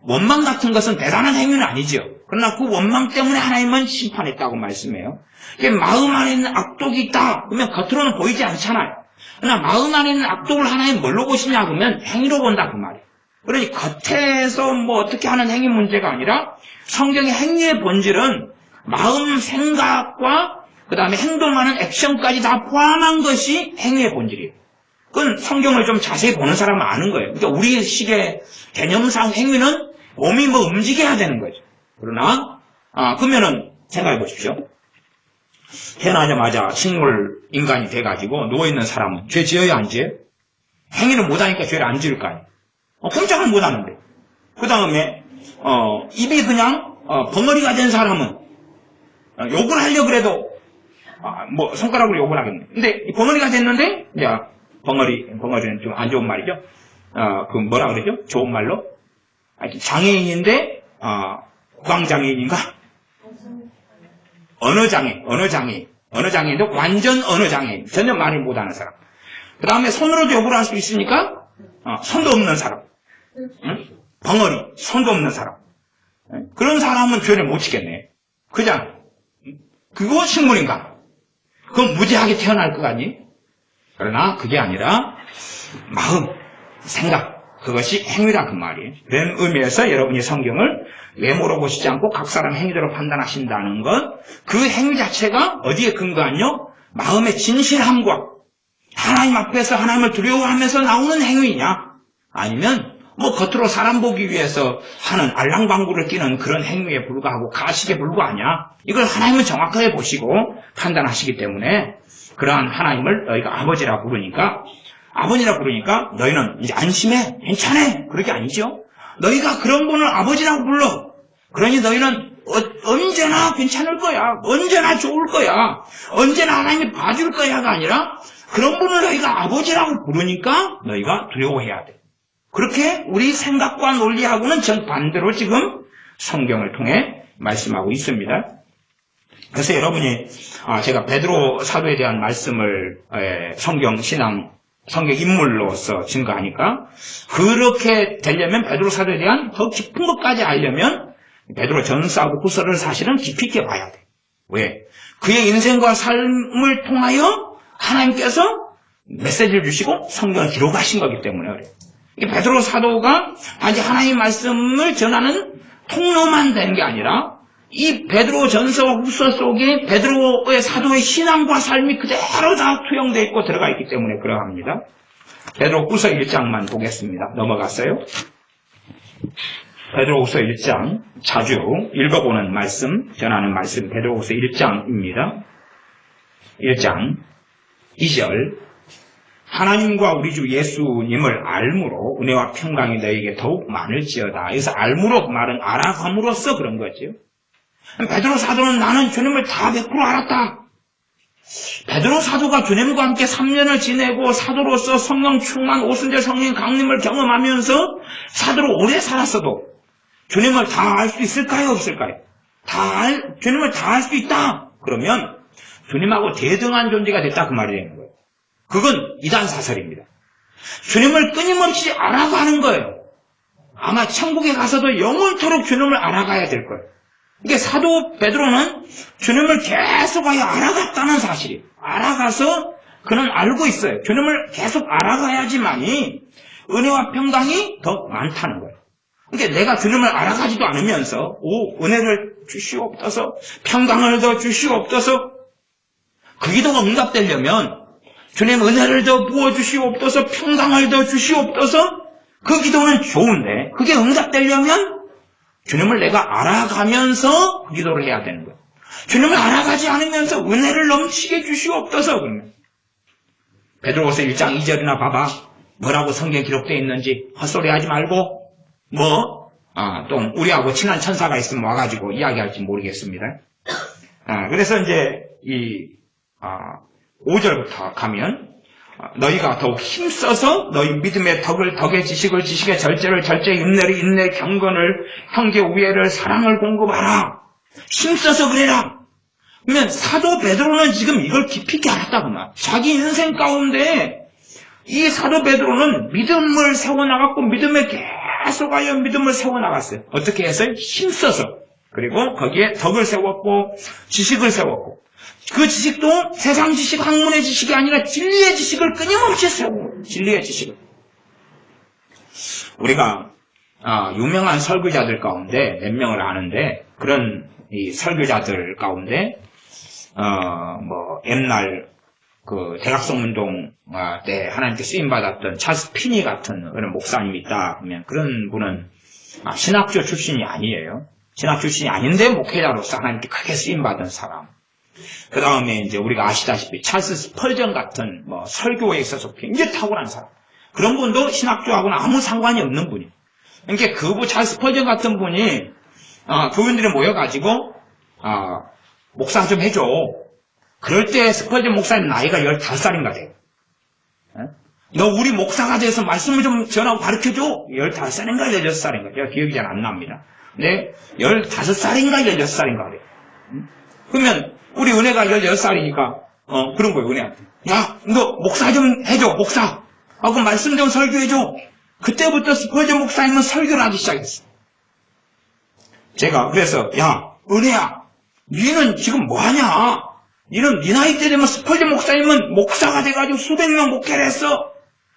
원망 같은 것은 대단한 행위는 아니죠. 그러나 그 원망 때문에 하나님은 심판했다고 말씀해요. 이게 마음 안에 있는 악독이 있다. 그러면 겉으로는 보이지 않잖아요. 그러나 마음 안에 있는 악독을 하나님 뭘로 보시냐 그러면 행위로 본다 그 말이에요. 그러니 겉에서 뭐 어떻게 하는 행위 문제가 아니라 성경의 행위의 본질은 마음, 생각과 그 다음에 행동하는 액션까지 다 포함한 것이 행위의 본질이에요. 그건 성경을 좀 자세히 보는 사람은 아는 거예요. 그러니까 우리 식의 개념상 행위는 몸이 뭐 움직여야 되는 거죠. 그러나 그러면은 생각해 보십시오. 태어나자마자 식물 인간이 돼가지고 누워있는 사람은 죄 지어야 안 지어요? 행위를 못하니까 죄를 안 지을 거 아니에요. 꼼짝을 못하는데. 그 다음에 입이 그냥 벙어리가 된 사람은 욕을 하려고 그래도 뭐 손가락으로 욕을 하겠네. 근데 벙어리가 됐는데 이제 벙어리는 좀 안 좋은 말이죠. 그 뭐라 그러죠? 좋은 말로 장애인인데 구강장애인인가? 언어장애인도 완전 언어장애인. 전혀 말을 못하는 사람. 그 다음에 손으로도 욕을 할 수 있으니까 손도 없는 사람. 응? 벙어리, 손도 없는 사람. 그런 사람은 죄를 못 지겠네. 그냥 그거 식물인가? 그건 무지하게 태어날 것 같니? 그러나 그게 아니라 마음, 생각, 그것이 행위다 그 말이에요. 그런 의미에서 여러분이 성경을 외모로 보시지 않고 각 사람 행위대로 판단하신다는 것, 그 행위 자체가 어디에 근거하냐? 마음의 진실함과 하나님 앞에서 하나님을 두려워하면서 나오는 행위냐? 아니면 뭐 겉으로 사람 보기 위해서 하는 알랑방구를 끼는 그런 행위에 불과하고 가식에 불과하냐? 이걸 하나님은 정확하게 보시고 판단하시기 때문에 그러한 하나님을 너희가 아버지라 부르니까 너희는 이제 안심해, 괜찮아, 그런 게 아니죠. 너희가 그런 분을 아버지라고 불러. 그러니 너희는 언제나 괜찮을 거야, 언제나 좋을 거야, 언제나 하나님이 봐줄 거야가 아니라 그런 분을 너희가 아버지라고 부르니까 너희가 두려워해야 돼. 그렇게 우리 생각과 논리하고는 정반대로 지금 성경을 통해 말씀하고 있습니다. 그래서 여러분이 제가 베드로 사도에 대한 말씀을 성경 인물로서 증거하니까 그렇게 되려면 베드로 사도에 대한 더 깊은 것까지 알려면 베드로 전서하고 후서를 사실은 깊이 있게 봐야 돼. 왜? 그의 인생과 삶을 통하여 하나님께서 메시지를 주시고 성경을 기록하신 거기 때문에 그래요. 베드로 사도가 단지 하나님의 말씀을 전하는 통로만 된 게 아니라 이 베드로 전서와 후서 속에 베드로의 사도의 신앙과 삶이 그대로 다 투영되어 있고 들어가 있기 때문에 그러합니다. 베드로 후서 1장만 보겠습니다. 넘어갔어요. 베드로 후서 1장 자주 읽어보는 말씀, 전하는 말씀 베드로 후서 1장입니다. 1장 2절 하나님과 우리 주 예수님을 알므로 은혜와 평강이 너에게 더욱 많을지어다. 여기서 알므로 그 말은 알아감으로써 그런 거죠. 베드로 사도는 나는 주님을 다 100% 알았다. 베드로 사도가 주님과 함께 3년을 지내고 사도로서 성령 충만 오순절 성령 강림을 경험하면서 사도로 오래 살았어도 주님을 다 알 수 있을까요? 없을까요? 주님을 다 알 수 있다. 그러면 주님하고 대등한 존재가 됐다 그 말이 되는 거예요. 그건 이단사설입니다. 주님을 끊임없이 알아가는 거예요. 아마 천국에 가서도 영원토록 주님을 알아가야 될 거예요. 이게 사도 베드로는 주님을 계속하여 알아갔다는 사실이에요. 알아가서 그는 알고 있어요. 주님을 계속 알아가야지만이 은혜와 평강이 더 많다는 거예요. 그러니까 내가 주님을 알아가지도 않으면서 은혜를 주시옵소서, 평강을 더 주시옵소서, 그 기도가 응답되려면 주님 은혜를 더 부어주시옵소서, 평강을 더 주시옵소서, 그 기도는 좋은데 그게 응답되려면 주님을 내가 알아가면서 그 기도를 해야 되는 거예요. 주님을 알아가지 않으면서 은혜를 넘치게 주시옵소서. 그러면 베드로후서 1장 2절이나 봐봐. 뭐라고 성경에 기록되어 있는지 헛소리 하지 말고 또 우리하고 친한 천사가 있으면 와가지고 이야기할지 모르겠습니다. 그래서 이제 5절부터 가면 너희가 더욱 힘써서 너희 믿음의 덕의 지식을 지식의 절제를 절제, 인내를 인내, 경건을 형제 우애를 사랑을 공급하라. 힘써서 그래라. 그러면 사도 베드로는 지금 이걸 깊이 있게 알았다구나. 자기 인생 가운데 이 사도 베드로는 믿음을 세워나갔고 믿음에 계속하여 믿음을 세워나갔어요. 어떻게 해서요? 힘써서. 그리고 거기에 덕을 세웠고 지식을 세웠고 그 지식도 세상 지식, 학문의 지식이 아니라 진리의 지식을 끊임없이 세우고 진리의 지식을. 우리가 유명한 설교자들 가운데 몇 명을 아는데 그런 이 설교자들 가운데 옛날 그 대각성운동 때 하나님께 쓰임받았던 찰스 피니 같은 그런 목사님이 있다 하면 그런 분은 신학교 출신이 아니에요. 신학 출신이 아닌데 목회자로서 하나님께 크게 쓰임받은 사람. 그 다음에 이제 우리가 아시다시피 찰스 스펄전 같은 설교에 있어서 굉장히 탁월한 사람. 그런 분도 신학교하고는 아무 상관이 없는 분이에요. 그러니까 그분 찰스 스펄전 같은 분이 교인들이 모여가지고 목사 좀 해줘. 그럴 때 스펄전 목사님 나이가 15살인가 돼요. 너 우리 목사가 돼서 말씀을 좀 전하고 가르쳐줘. 15살인가 16살인가. 제가 기억이 잘 안 납니다. 근데 15살인가 16살인가 그래요. 그러면 우리 은혜가 16살이니까 그런 거예요. 은혜한테. 야, 너 목사 좀 해줘. 목사. 그럼 말씀 좀 설교해줘. 그때부터 스펄전 목사님은 설교를 하기 시작했어요. 제가 그래서 야, 은혜야, 니는 지금 뭐하냐? 니는 니 나이 때 되면 스펄전 목사님은 목사가 돼가지고 수백 명 목회를 했어.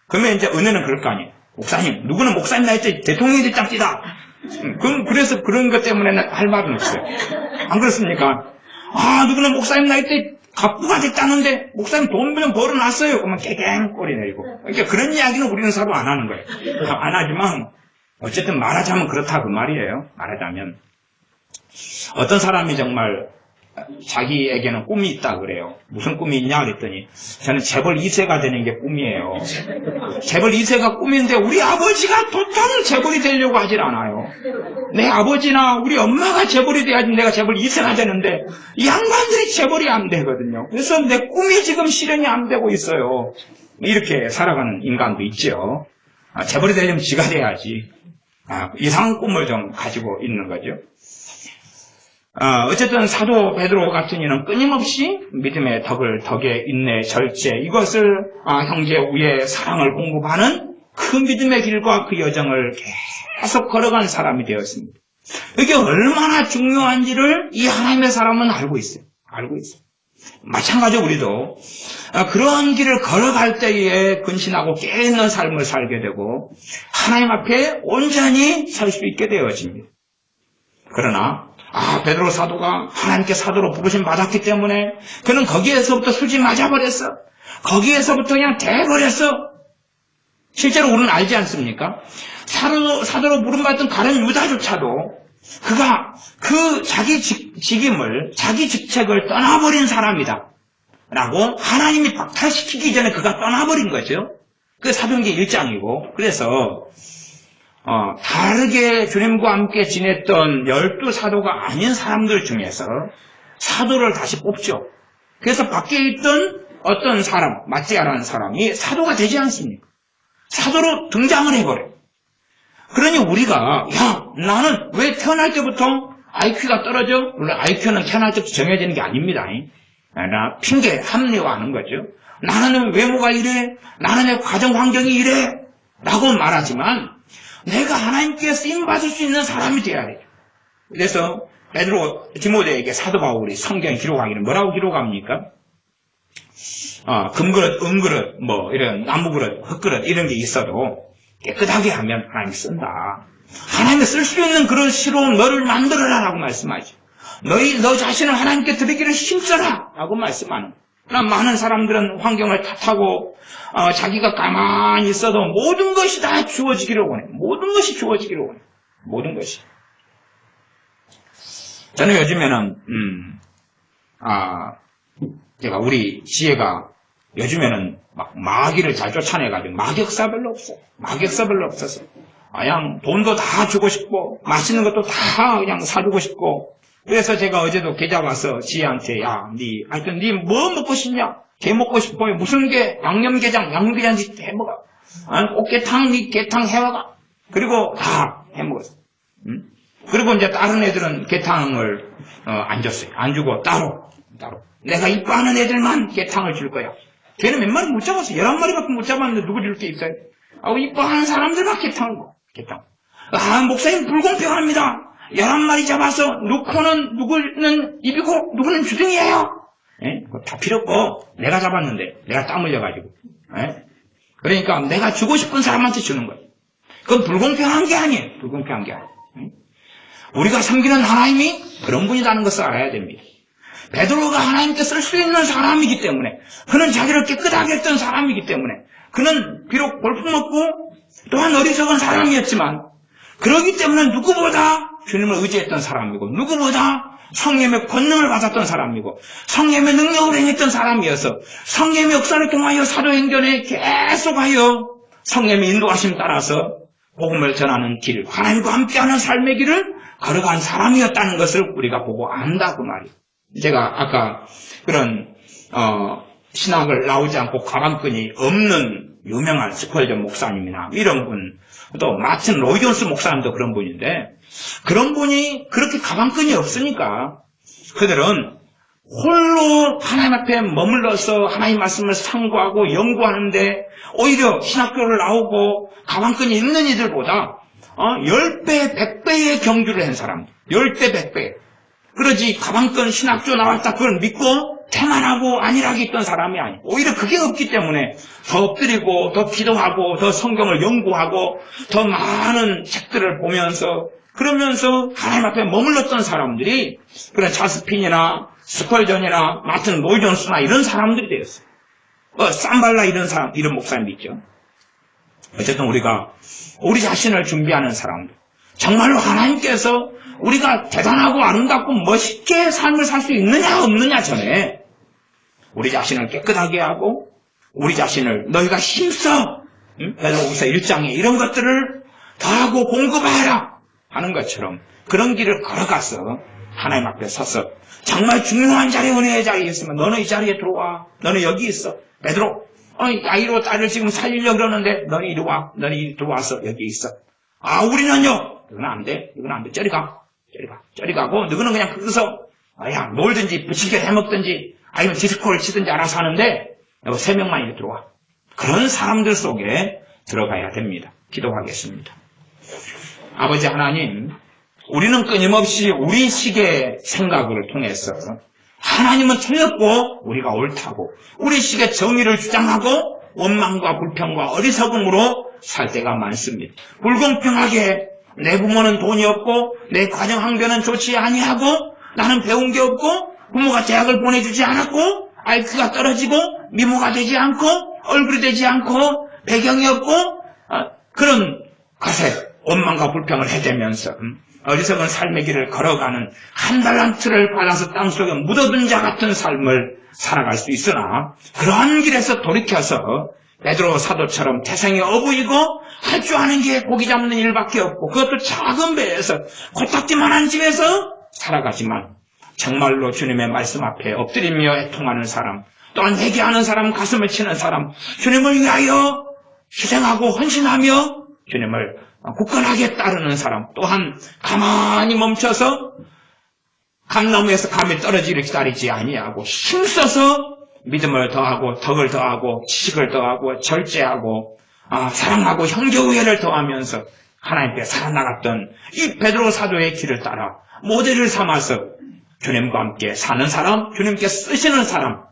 그러면 이제 은혜는 그럴 거 아니에요. 목사님, 누구는 목사님 나이 때 대통령이 됐다 찌다. 그래서 그런 것 때문에는 할 말은 없어요. 안 그렇습니까? 누구는 목사님 나이 때 갑부가 됐다는데 목사님 돈 좀 벌어놨어요. 그러면 깨갱꼬리 내리고. 그러니까 그런 이야기는 우리는 서로 안 하는 거예요. 안 하지만 어쨌든 말하자면 그렇다 그 말이에요. 말하자면 어떤 사람이 정말 자기에게는 꿈이 있다 그래요. 무슨 꿈이 있냐 그랬더니 저는 재벌 2세가 되는 게 꿈이에요. 재벌 2세가 꿈인데 우리 아버지가 도통 재벌이 되려고 하질 않아요. 내 아버지나 우리 엄마가 재벌이 돼야지 내가 재벌 2세가 되는데 이 양반들이 재벌이 안 되거든요. 그래서 내 꿈이 지금 실현이 안 되고 있어요. 이렇게 살아가는 인간도 있죠. 재벌이 되려면 지가 돼야지. 이상한 꿈을 좀 가지고 있는 거죠. 어쨌든 사도 베드로 같은 이는 끊임없이 믿음의 덕에 인내, 절제 이것을 형제 우애 사랑을 공급하는 그 믿음의 길과 그 여정을 계속 걸어간 사람이 되었습니다. 이게 얼마나 중요한지를 이 하나님의 사람은 알고 있어요. 마찬가지로 우리도 그런 길을 걸어갈 때에 근신하고 깨어있는 삶을 살게 되고 하나님 앞에 온전히 설 수 있게 되어집니다. 그러나 베드로 사도가 하나님께 사도로 부르심 받았기 때문에 그는 거기에서부터 수지 맞아버렸어. 거기에서부터 그냥 돼버렸어. 실제로 우리는 알지 않습니까? 사도로 부름받던 다른 유다조차도 그가 그 자기 직임을, 자기 직책을 떠나버린 사람이다 라고 하나님이 박탈시키기 전에 그가 떠나버린 거죠. 그 사도행전 1장이고 그래서 다르게 주님과 함께 지냈던 12사도가 아닌 사람들 중에서 사도를 다시 뽑죠. 그래서 밖에 있던 어떤 사람, 마띠아라는 사람이 사도가 되지 않습니까? 사도로 등장을 해버려요. 그러니 우리가 나는 왜 태어날 때부터 IQ가 떨어져? 물론 IQ는 태어날 때부터 정해지는 게 아닙니다. 나 핑계, 합리화하는 거죠. 나는 외모가 이래, 나는 내 가정 환경이 이래 라고 말하지만 내가 하나님께 쓰임받을 수 있는 사람이 되어야 돼요. 그래서 베드로 디모데에게 사도 바울이 성경 기록하기는 뭐라고 기록합니까? 금그릇, 은그릇, 이런 나무그릇, 흙그릇 이런 게 있어도 깨끗하게 하면 하나님이 쓴다. 하나님이 쓸 수 있는 그릇으로 너를 만들어라라고 말씀하죠. 너 자신을 하나님께 드리기를 힘써라 라고 말씀하는 거예요. 그러나 많은 사람들은 환경을 탓하고 자기가 가만히 있어도 모든 것이 다 주어지기를 원해. 모든 것이 주어지기를 원해. 모든 것이. 저는 요즘에는 제가 우리 지혜가 요즘에는 막 마귀를 잘 쫓아내가지고 마격사 별로 없어서 그냥 돈도 다 주고 싶고 맛있는 것도 다 그냥 사주고 싶고 그래서 제가 어제도 계좌 와서 지혜한테 하여튼 니 뭐 먹고 싶냐? 게 먹고 싶어요. 무슨 게? 양념게장 해먹어. 꽃게탕, 니 게탕 해먹어. 그리고 다 해먹었어. 그리고 이제 다른 애들은 게탕을 안 줬어요. 안 주고 따로. 내가 이뻐하는 애들만 게탕을 줄 거야. 걔는 몇 마리 못 잡았어. 11마리밖에 못 잡았는데 누구 줄 게 있어요? 이뻐하는 사람들만 게탕. 목사님 불공평합니다. 11마리 잡아서 누구는 입이고 누구는 주둥이에요. 다 필요 없고 내가 잡았는데 내가 땀 흘려가지고 그러니까 내가 주고 싶은 사람한테 주는 거예요. 그건 불공평한 게 아니에요. 우리가 섬기는 하나님이 그런 분이라는 것을 알아야 됩니다. 베드로가 하나님께 쓸 수 있는 사람이기 때문에, 그는 자기를 깨끗하게 했던 사람이기 때문에, 그는 비록 볼품없고 또한 어리석은 사람이었지만, 그러기 때문에 누구보다 주님을 의지했던 사람이고, 누구보다 성령의 권능을 받았던 사람이고, 성령의 능력을 행했던 사람이어서 성령의 역사를 통하여 사도행전에 계속하여 성령의 인도하심 따라서 복음을 전하는 길, 하나님과 함께하는 삶의 길을 걸어간 사람이었다는 것을 우리가 보고 안다 그 말이에요. 제가 아까 그런 신학을 나오지 않고 가방끈이 없는 유명한 스펄전 목사님이나 이런 분, 또 마틴 로이존스 목사님도 그런 분인데, 그런 분이 그렇게 가방끈이 없으니까 그들은 홀로 하나님 앞에 머물러서 하나님 말씀을 상고하고 연구하는데, 오히려 신학교를 나오고 가방끈이 있는 이들보다 10배, 100배의 경주를 한 사람, 10배, 100배. 그러지 가방끈 신학교 나왔다 그걸 믿고 태만하고 안일하게 있던 사람이 아니고, 오히려 그게 없기 때문에 더 엎드리고 더 기도하고 더 성경을 연구하고 더 많은 책들을 보면서 그러면서 하나님 앞에 머물렀던 사람들이 그런 찰스 핀이나 스펄전이나 마틴 로이존스나 이런 사람들이 되었어요. 쌈발라 이런 목사님이 있죠. 어쨌든 우리가 우리 자신을 준비하는 사람들, 정말로 하나님께서 우리가 대단하고 아름답고 멋있게 삶을 살 수 있느냐 없느냐 전에 우리 자신을 깨끗하게 하고, 우리 자신을 너희가 힘써, 베드로후서 1장에 이런 것들을 더하고 공급하라 하는 것처럼 그런 길을 걸어가서 하나님 앞에 서서 정말 중요한 자리에, 은혜의 자리에 있으면 너는 이 자리에 들어와, 너는 여기 있어. 베드로, 야이로 딸을 지금 살리려고 그러는데 너는 이리 와, 너는 이리 들어와서 여기 있어. 우리는요, 이건 안 돼, 이건 안 돼, 저리 가, 저리 가고, 너는 그냥 거기서 야 놀든지 부치게 해먹든지 아니면 디스코를 치든지 알아서 하는데 여기 3명만 이리 들어와. 그런 사람들 속에 들어가야 됩니다. 기도하겠습니다. 아버지 하나님, 우리는 끊임없이 우리 식의 생각을 통해서 하나님은 틀렸고 우리가 옳다고, 우리 식의 정의를 주장하고 원망과 불평과 어리석음으로 살 때가 많습니다. 불공평하게 내 부모는 돈이 없고 내 가정 환경은 좋지 아니하고 나는 배운 게 없고 부모가 대학을 보내주지 않았고 IQ가 떨어지고 미모가 되지 않고 얼굴이 되지 않고 배경이 없고 그런 것에 원망과 불평을 해대면서 어리석은 삶의 길을 걸어가는 한 달란트를 받아서 땅속에 묻어둔 자 같은 삶을 살아갈 수 있으나, 그러한 길에서 돌이켜서 베드로 사도처럼 태생이 어부이고 할 줄 아는 게 고기 잡는 일밖에 없고 그것도 작은 배에서 코딱지만한 집에서 살아가지만 정말로 주님의 말씀 앞에 엎드리며 애통하는 사람, 또한 회개하는 사람, 가슴을 치는 사람, 주님을 위하여 희생하고 헌신하며 주님을 굳건하게 따르는 사람, 또한 가만히 멈춰서 감나무에서 감이 떨어지기를 기다리지 아니하고 힘써서 믿음을 더하고 덕을 더하고 지식을 더하고 절제하고 사랑하고 형제우애를 더하면서 하나님께 살아나갔던 이 베드로 사도의 길을 따라 모델을 삼아서 주님과 함께 사는 사람, 주님께 쓰시는 사람,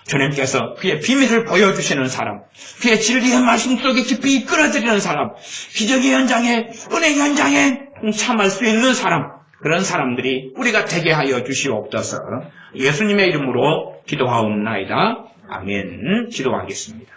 주님께서 그의 비밀을 보여주시는 사람, 그의 진리의 말씀 속에 깊이 이끌어드리는 사람, 기적의 현장에, 은혜의 현장에 동참할 수 있는 사람, 그런 사람들이 우리가 되게 하여 주시옵소서. 예수님의 이름으로 기도하옵나이다. 아멘. 기도하겠습니다.